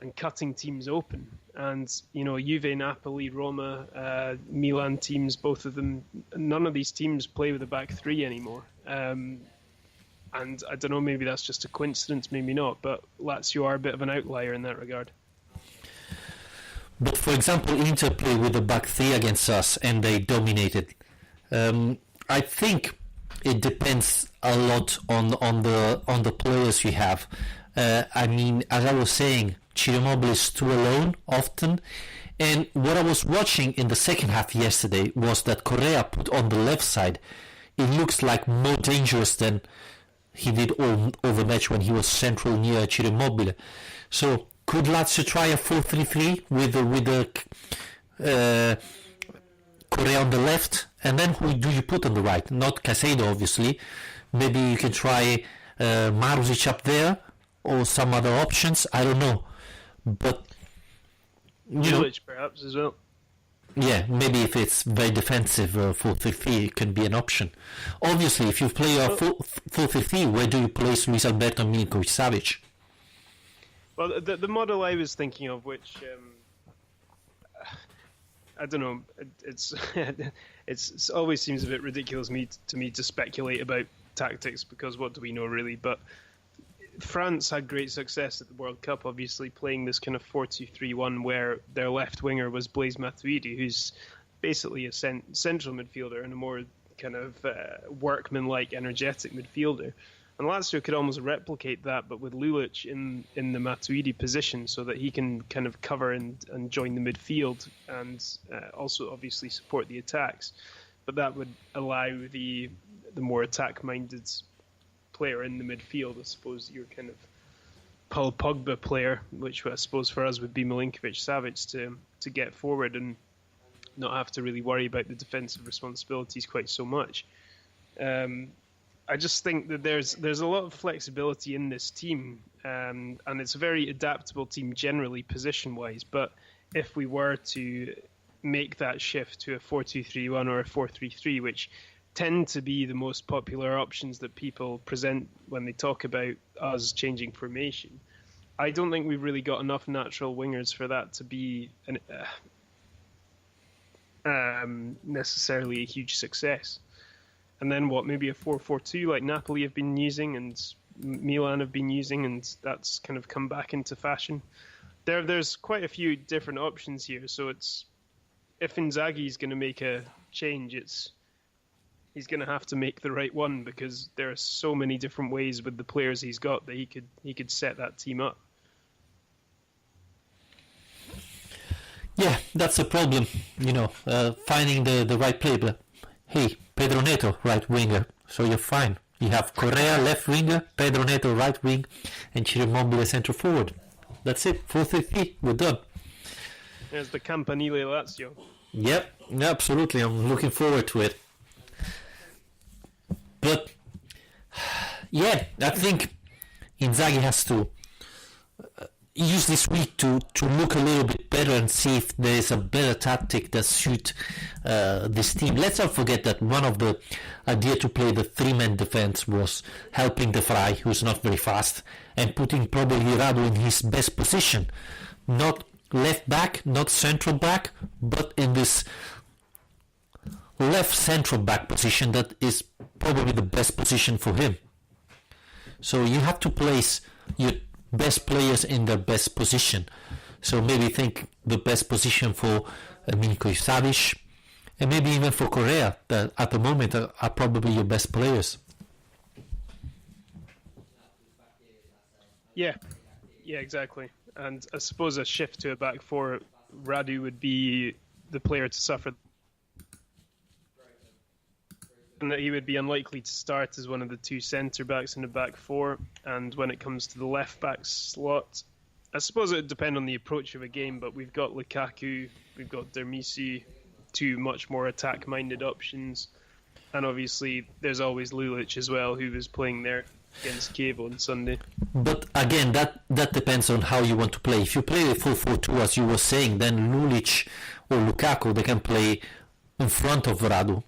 And cutting teams open. And, you know, Juve, Napoli, Roma, Milan teams, both of them, none of these teams play with a back three anymore. And I don't know, maybe that's just a coincidence, maybe not, but Lazio are a bit of an outlier in that regard. But for example, Inter played with a back three against us and they dominated. I think it depends a lot on the players you have. I mean, as I was saying, Chievo-Immobile is too alone often. And what I was watching in the second half yesterday was that Correa put on the left side. It looks like more dangerous than he did all the match when he was central near Chievo-Immobile. So could Lazio try a 4-3-3 with the Correa on the left, and then who do you put on the right? Not Caicedo, obviously. Maybe you can try Marusic up there, or some other options. I don't know, but Village perhaps as well. Yeah, maybe if it's very defensive 4-3-3, it can be an option. Obviously, if you play a 4-3-3, where do you place Luis Alberto and Milinkovic-Savic? Well, the model I was thinking of, which I don't know, it's always seems a bit ridiculous to me to speculate about tactics, because what do we know really? But France had great success at the World Cup, obviously playing this kind of 4-2-3-1 where their left winger was Blaise Matuidi, who's basically a central midfielder and a more kind of workman-like, energetic midfielder. And Lazio could almost replicate that, but with Lulic in the Matuidi position, so that he can kind of cover and join the midfield and also obviously support the attacks. But that would allow the more attack-minded player in the midfield, I suppose, your kind of Paul Pogba player, which I suppose for us would be Milinkovic-Savic, to get forward and not have to really worry about the defensive responsibilities quite so much. I just think that there's a lot of flexibility in this team, and it's a very adaptable team generally position-wise. But if we were to make that shift to a 4-2-3-1 or a 4-3-3, which tend to be the most popular options that people present when they talk about us changing formation, I don't think we've really got enough natural wingers for that to be necessarily a huge success. And then maybe a 4-4-2 like Napoli have been using and Milan have been using, and that's kind of come back into fashion. There's quite a few different options here, so it's, if Inzaghi's going to make a change, he's going to have to make the right one, because there are so many different ways with the players he's got that he could set that team up. Yeah, that's a problem, finding the right player. But hey, Pedro Neto, right winger, so you're fine. You have Correa, left winger, Pedro Neto, right wing, and Chievo-Immobile, centre forward. That's it, 4-3-3, we're done. There's the Campanile Lazio. Yep, absolutely, I'm looking forward to it. But, yeah, I think Inzaghi has to use this week to look a little bit better and see if there's a better tactic that suit this team. Let's not forget that one of the idea to play the three-man defense was helping De Vrij, who's not very fast, and putting probably Radu in his best position. Not left back, not central back, but in this left central back position that is probably the best position for him. So you have to place your best players in their best position. So maybe think the best position for Milinkovic-Savic, and maybe even for Correa, that at the moment are probably your best players. Yeah, exactly. And I suppose a shift to a back four, Radu would be the player to suffer, and that he would be unlikely to start as one of the two centre backs in the back four. And when it comes to the left back slot, I suppose it would depend on the approach of a game, but we've got Lukaku, we've got Dermisi, two much more attack minded options, and obviously there's always Lulic as well, who was playing there against Chievo on Sunday. But again, that depends on how you want to play. If you play the 4-4-2 as you were saying, then Lulic or Lukaku, they can play in front of Radu.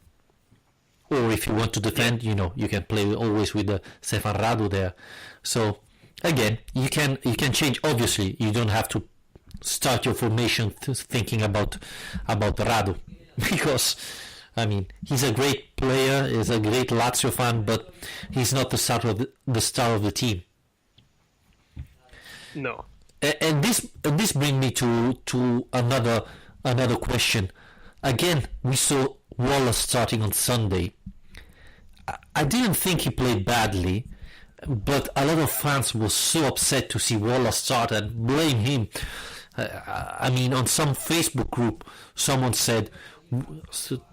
Or if you want to defend, you can play always with the Stefan Radu there. So again, you can change. Obviously, you don't have to start your formation thinking about Radu, because I mean he's a great player, he's a great Lazio fan, but he's not the star of the team. No. And this brings me to another question. Again, we saw Wallace starting on Sunday. I didn't think he played badly, but a lot of fans were so upset to see Wallace start and blame him. I mean, on some Facebook group, someone said,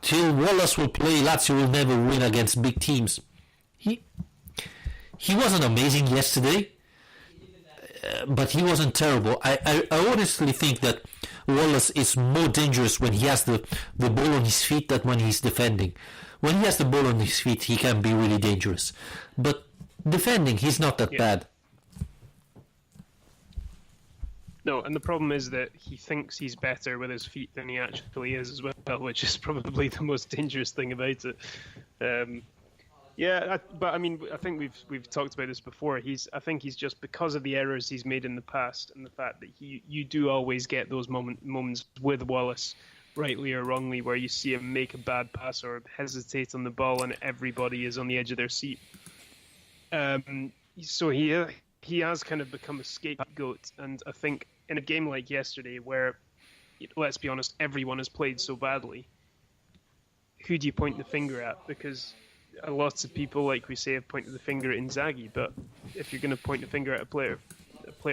till Wallace will play, Lazio will never win against big teams. He wasn't amazing yesterday, but he wasn't terrible. I honestly think that Wallace is more dangerous when he has the ball on his feet than when he's defending. When he has the ball on his feet, he can be really dangerous. But defending, he's not that bad. No, and the problem is that he thinks he's better with his feet than he actually is as well, which is probably the most dangerous thing about it. But I mean, I think we've talked about this before. I think he's just, because of the errors he's made in the past and the fact that you do always get those moments with Wallace, rightly or wrongly, where you see him make a bad pass or hesitate on the ball and everybody is on the edge of their seat. So he has kind of become a scapegoat, and I think in a game like yesterday where, let's be honest, everyone has played so badly, who do you point the finger at? Because lots of people, like we say, have pointed the finger at Inzaghi, but if you're going to point the finger at a player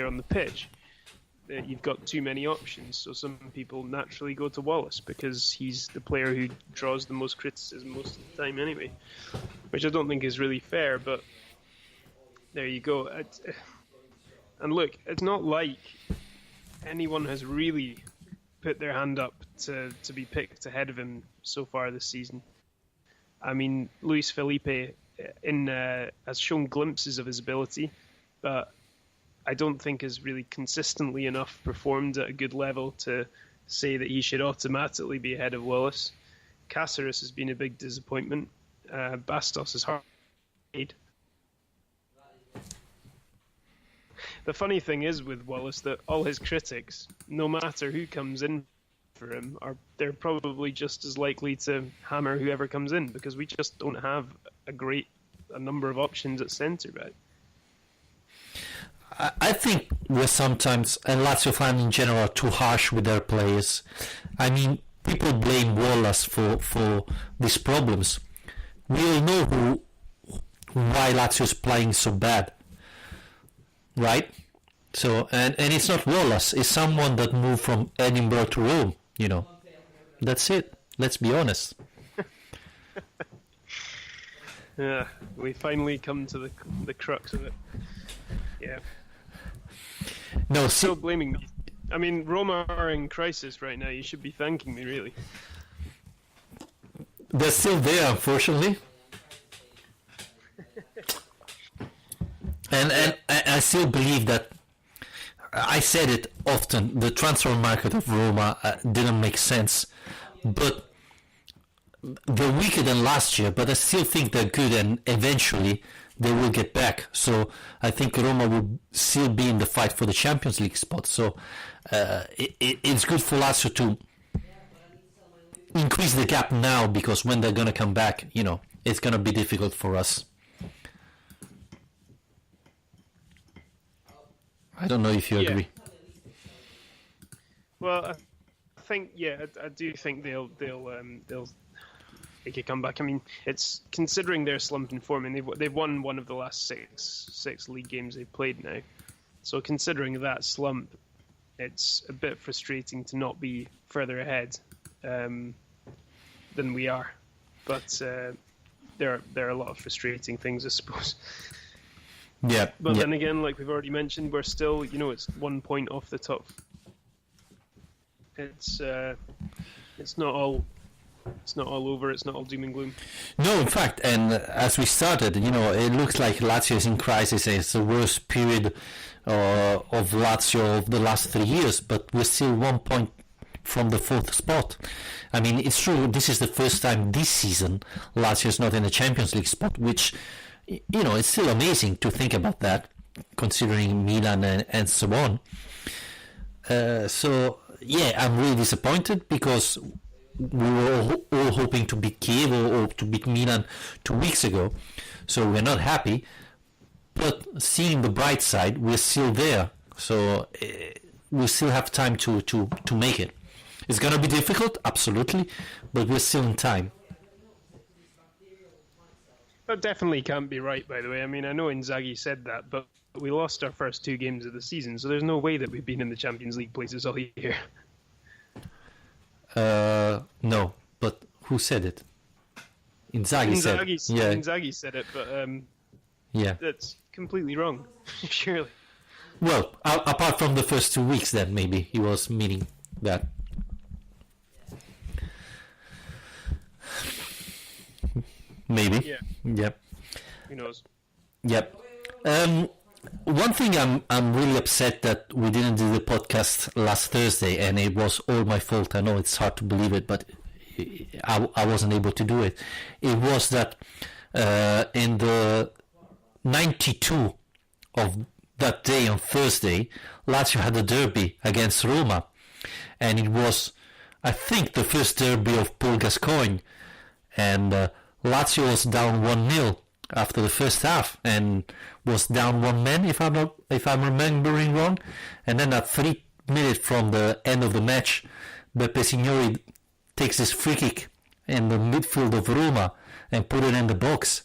on the pitch, you've got too many options. So some people naturally go to Wallace because he's the player who draws the most criticism most of the time anyway, which I don't think is really fair, but there you go. And look, it's not like anyone has really put their hand up to be picked ahead of him so far this season. I mean, Luis Felipe has shown glimpses of his ability, but I don't think has really consistently enough performed at a good level to say that he should automatically be ahead of Wallace. Cáceres has been a big disappointment. Bastos is hard. The funny thing is with Wallace that all his critics, no matter who comes in for him, they're probably just as likely to hammer whoever comes in, because we just don't have a number of options at centre back. I think we're sometimes, and Lazio fans in general, are too harsh with their players. I mean, people blame Wallace for these problems. We all know why Lazio is playing so bad, right? So, and it's not Wallace, it's someone that moved from Edinburgh to Rome, That's it. Let's be honest. Yeah, we finally come to the crux of it. Yeah. No, still blaming me. I mean, Roma are in crisis right now. You should be thanking me, really. They're still there, unfortunately. And I still believe that, I said it often, the transfer market of Roma didn't make sense, but they're weaker than last year, but I still think they're good, and eventually they will get back. So I think Roma will still be in the fight for the Champions League spot. So it's good for Lazio to increase the gap now, because when they're going to come back, it's going to be difficult for us. I don't know if you agree. Well, I think, I do think they'll make a comeback. I mean, it's considering their slump in form, and they've won one of the last six league games they've played now. So considering that slump, it's a bit frustrating to not be further ahead than we are. But there are a lot of frustrating things, I suppose. Yeah. But then again, like we've already mentioned, we're still, it's 1 point off the top. It's not all over. It's not all doom and gloom. No, in fact, and as we started, it looks like Lazio is in crisis. It's the worst period of Lazio of the last 3 years, but we're still 1 point from the fourth spot. I mean, it's true. This is the first time this season Lazio is not in the Champions League spot, which, it's still amazing to think about that, considering Milan and so on. So, I'm really disappointed, because we were all hoping to beat Chievo or to beat Milan 2 weeks ago, so we're not happy. But seeing the bright side, we're still there, so we still have time to make it. It's going to be difficult, absolutely, but we're still in time. That definitely can't be right, by the way. I mean, I know Inzaghi said that, but we lost our first 2 games of the season, so there's no way that we've been in the Champions League places all year. No, but who said it? Inzaghi said. Yeah, Inzaghi said it, but yeah. that's completely wrong, surely. Well, apart from the first 2 weeks, then maybe he was meaning that. Maybe. Yeah. Yep. Who knows? Yep. One thing I'm really upset that we didn't do the podcast last Thursday, and it was all my fault. I know it's hard to believe it, but I wasn't able to do it. It was that in the 92 of that day on Thursday, Lazio had a derby against Roma, and it was, I think, the first derby of Paul Gascoigne, and Lazio was down 1-0 after the first half and was down 1 man, if I'm remembering wrong, and then at 3 minutes from the end of the match, Beppe Signori takes this free kick in the midfield of Roma and put it in the box,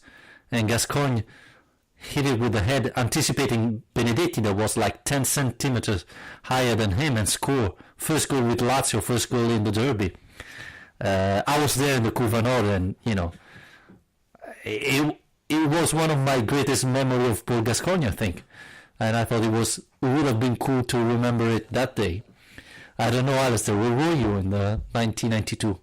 and Gascoigne hit it with the head, anticipating Benedetti that was like 10 centimeters higher than him, and score. First goal with Lazio, first goal in the derby. I was there in the Curva Nord, and it was one of my greatest memories of Paul Gascoigne, I think, and I thought it would have been cool to remember it that day. I don't know, Alistair, where were you in the 1992?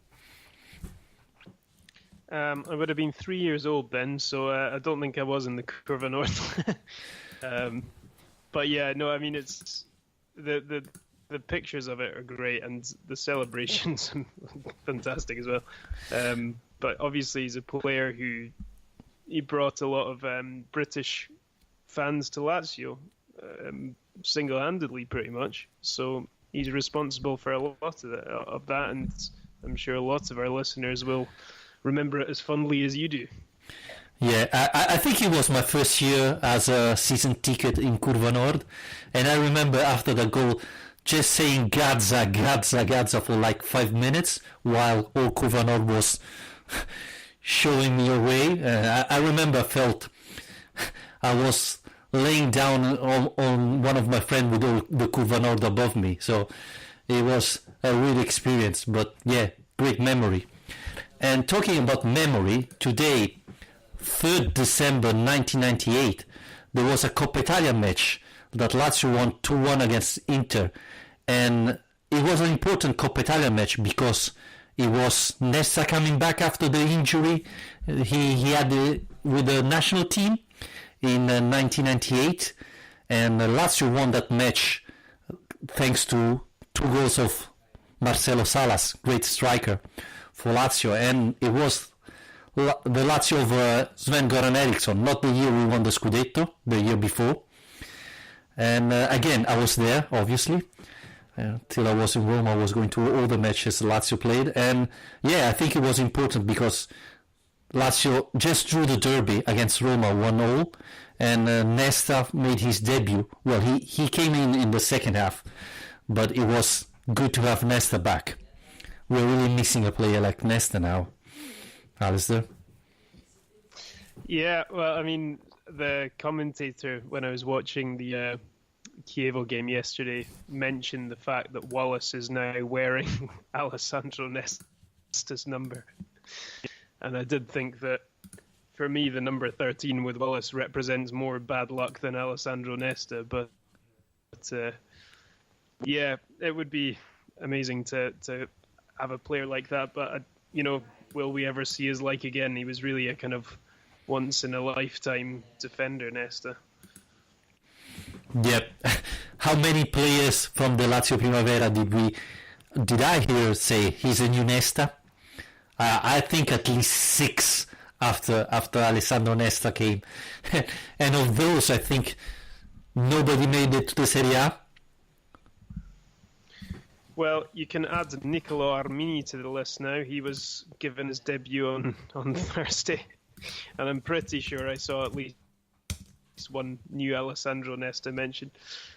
I would have been 3 years old then, so I don't think I was in the Curva North. But yeah, no, I mean, it's the pictures of it are great, and the celebrations fantastic as well. But obviously, he's a player who he brought a lot of British fans to Lazio, single-handedly, pretty much. So he's responsible for a lot of that, and I'm sure lots of our listeners will remember it as fondly as you do. Yeah, I think it was my first year as a season ticket in Curva Nord, and I remember after the goal just saying Gazza, Gazza, Gazza for like 5 minutes while all Curva Nord was showing me away. I remember I was laying down on one of my friends with all the Curva Nord above me, so it was a real experience, but yeah, great memory. And talking about memory, today, 3rd December 1998, there was a Coppa Italia match that Lazio won 2-1 against Inter. And it was an important Coppa Italia match because it was Nesta coming back after the injury he had with the national team in 1998. And Lazio won that match thanks to 2 goals of Marcelo Salas, great striker for Lazio, and it was the Lazio of Sven-Goran Eriksson, not the year we won the Scudetto, the year before. And again, I was there, obviously. Till I was in Rome, I was going to all the matches Lazio played, and yeah, I think it was important because Lazio just drew the derby against Roma 1-0, and Nesta made his debut. Well, he came in the second half, but it was good to have Nesta back. We're really missing a player like Nesta now, Alistair. Yeah, well, I mean, the commentator, when I was watching the Chievo game yesterday, mentioned the fact that Wallace is now wearing Alessandro Nesta's number. And I did think that, for me, the number 13 with Wallace represents more bad luck than Alessandro Nesta. But yeah, it would be amazing to have a player like that, but will we ever see his like again? He was really a kind of once in a lifetime defender, Nesta. Yep. How many players from the Lazio Primavera did I hear say he's a new Nesta? I think at least 6 after Alessandro Nesta came, and of those, I think nobody made it to the Serie A. Well, you can add Nicolo Armini to the list now. He was given his debut on Thursday, and I'm pretty sure I saw at least one new Alessandro Nesta mentioned.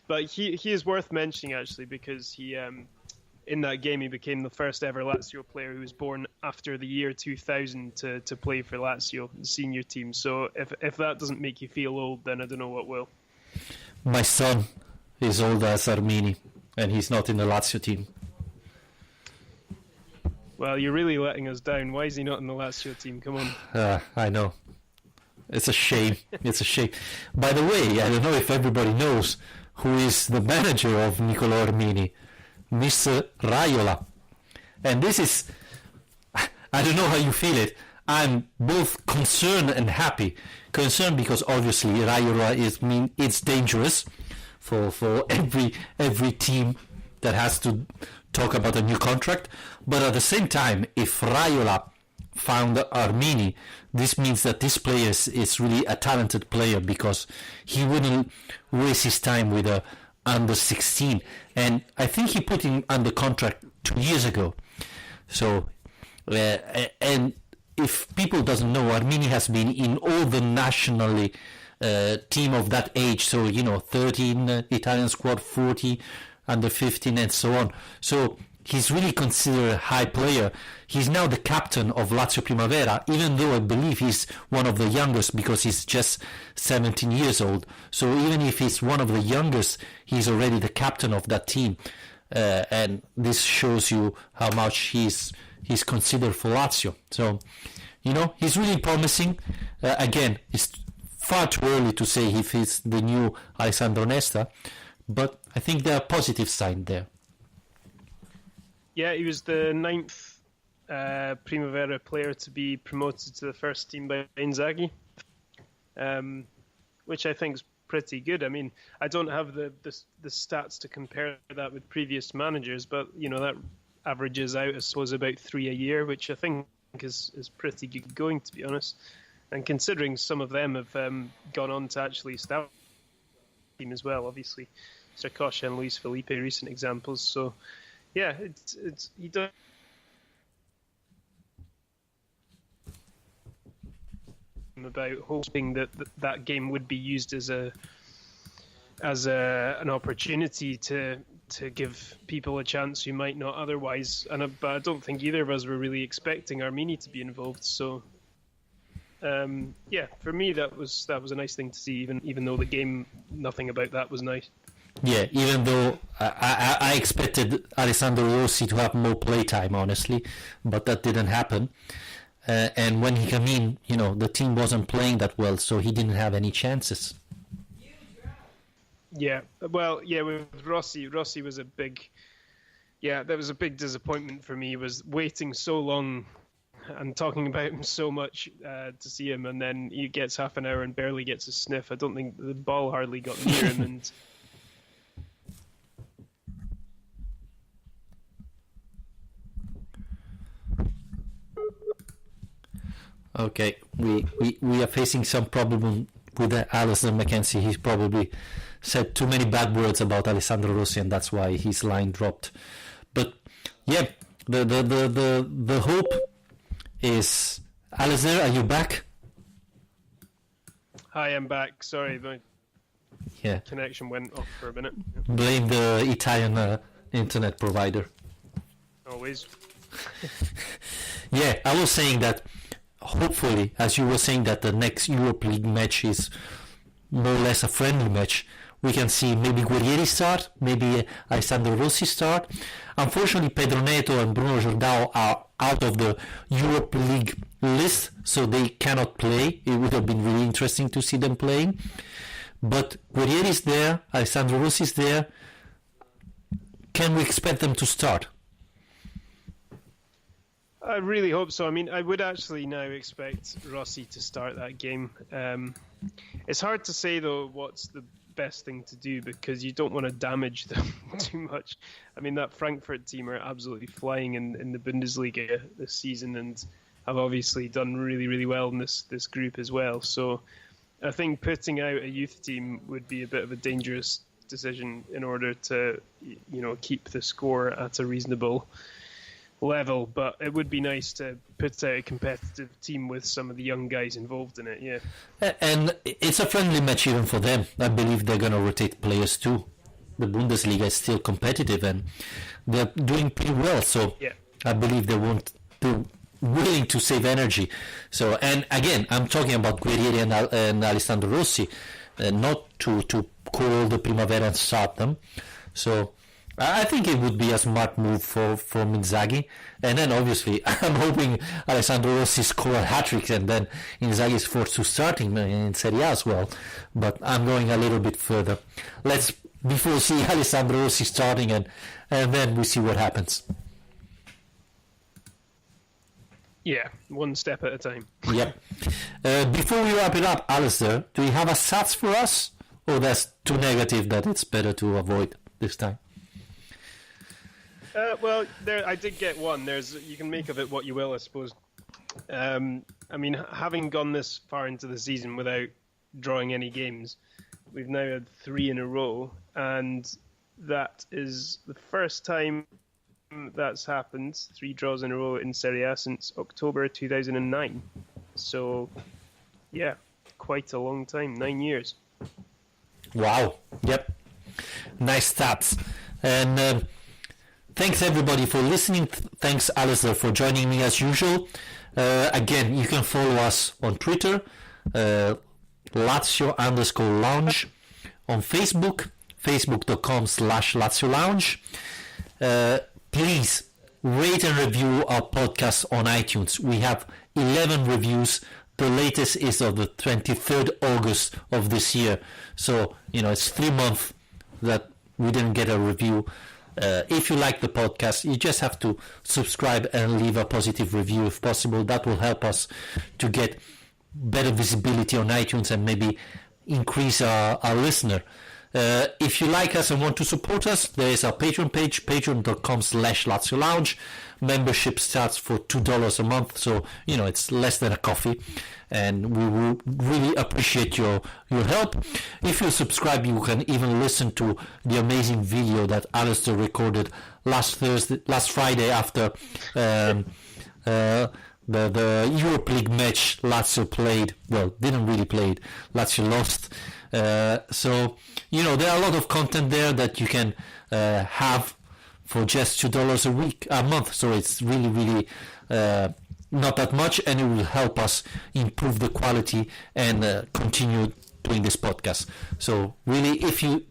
But he is worth mentioning, actually, because he in that game, he became the first ever Lazio player who was born after the year 2000 to play for Lazio, the senior team. So if that doesn't make you feel old, then I don't know what will. My son is old as Armini, and he's not in the Lazio team. Well, you're really letting us down. Why is he not in the Lazio team? Come on. I know. It's a shame. It's a shame. By the way, I don't know if everybody knows who is the manager of Nicolò Armini, Mr. Raiola. And this is, I don't know how you feel it. I'm both concerned and happy. Concerned because obviously Raiola it's dangerous for every team that has to talk about a new contract. But at the same time, if Raiola found Armini, this means that this player is really a talented player, because he wouldn't waste his time with a under 16, and I think he put him under contract 2 years ago. So and if people doesn't know, Armini has been in all the nationally team of that age, so 13 Italian squad, 40 under 15 and so on. So he's really considered a high player. He's now the captain of Lazio Primavera, even though I believe he's one of the youngest, because he's just 17 years old. So even if he's one of the youngest, he's already the captain of that team. And this shows you how much he's considered for Lazio. So, he's really promising. Again, it's far too early to say if he's the new Alessandro Nesta, but I think there are positive signs there. Yeah, he was the 9th Primavera player to be promoted to the first team by Inzaghi, which I think is pretty good. I mean, I don't have the stats to compare that with previous managers, but that averages out, I suppose, about 3 a year, which I think is pretty good going, to be honest. And considering some of them have gone on to actually establish the team as well, obviously, Sarkozy and Luis Felipe, recent examples. So, yeah, it's he does. About hoping that game would be used as an opportunity to give people a chance who might not otherwise. But I don't think either of us were really expecting Armini to be involved. So, for me that was a nice thing to see. Even though the game, nothing about that was nice. Yeah, even though I expected Alessandro Rossi to have more playtime, honestly, but that didn't happen. And when he came in, the team wasn't playing that well, so he didn't have any chances. Yeah, well, with Rossi was a big, that was a big disappointment for me. Was waiting so long and talking about him so much to see him, and then he gets half an hour and barely gets a sniff. I don't think the ball hardly got near him, and. Okay, we are facing some problem with Alistair McKenzie. He's probably said too many bad words about Alessandro Rossi, and that's why his line dropped. But yeah, the hope is, Alistair, are you back? Hi, I'm back. Sorry, my connection went off for a minute. Blame the Italian internet provider. Always. Yeah, I was saying that. Hopefully, as you were saying, that the next Europe League match is more or less a friendly match. We can see maybe Guerrieri start, maybe Alessandro Rossi start. Unfortunately, Pedro Neto and Bruno Giordao are out of the Europe League list, so they cannot play. It would have been really interesting to see them playing. But Guerrieri is there, Alessandro Rossi is there. Can we expect them to start? I really hope so. I mean, I would actually now expect Rossi to start that game. It's hard to say, though, what's the best thing to do, because you don't want to damage them too much. I mean, that Frankfurt team are absolutely flying in the Bundesliga this season, and have obviously done really, really well in this group as well. So I think putting out a youth team would be a bit of a dangerous decision in order to, keep the score at a reasonable level, but it would be nice to put out a competitive team with some of the young guys involved in it. And it's a friendly match even for them. I believe they're going to rotate players too. the Bundesliga is still competitive and they're doing pretty well. So Yeah. I believe they're willing to save energy. So, and again, I'm talking about Guerrieri and Alessandro Rossi, not to call the Primavera and start them. So I think it would be a smart move for Inzaghi. And then obviously I'm hoping Alessandro Rossi score a hat-trick and then Inzaghi is forced to start him in Serie A as well. But I'm going a little bit further. Let's before see Alessandro Rossi starting and then we see what happens. Yeah, one step at a time. Yep. Before we wrap it up, Alistair, do you have a Sats for us? Or that's too negative that it's better to avoid this time? Well, I did get one. You can make of it what you will, I suppose. I mean, having gone this far into the season without drawing any games, we've now had 3 in a row, and that is the first time that's happened, 3 draws in a row in Serie A since October 2009. So, yeah, quite a long time, 9 years. Wow. Yep. Nice stats. And thanks everybody for listening. Thanks Alistair for joining me as usual. Again, you can follow us on Twitter, Lazio_Lounge, on Facebook, facebook.com/Lazio Lounge. Please rate and review our podcast on iTunes. We have 11 reviews. The latest is of the 23rd August of this year. So, it's 3 months that we didn't get a review. If you like the podcast, you just have to subscribe and leave a positive review if possible. That will help us to get better visibility on iTunes and maybe increase our listener. If you like us and want to support us, there is our Patreon page, patreon.com/Lazio Lounge. Membership starts for $2 a month, so it's less than a coffee, and we will really appreciate your help. If you subscribe, you can even listen to the amazing video that Alistair recorded last Friday after the Europe League match Lazio played. Well, didn't really play it. Lazio lost. So there are a lot of content there that you can have for just $2 a month. So it's really, really not that much, and it will help us improve the quality and continue doing this podcast. So really, if you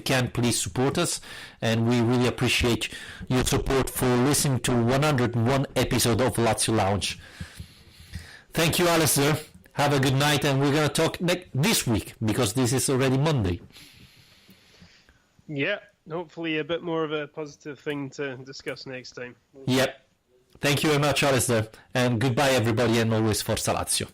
can, please support us, and we really appreciate your support for listening to 101 episode of Lazio Lounge. Thank you, Alistair. Have a good night, and we're going to talk this week, because this is already Monday. Yeah, hopefully a bit more of a positive thing to discuss next time. Yep. Thank you very much, Alistair, and goodbye, everybody, and always Forza Lazio.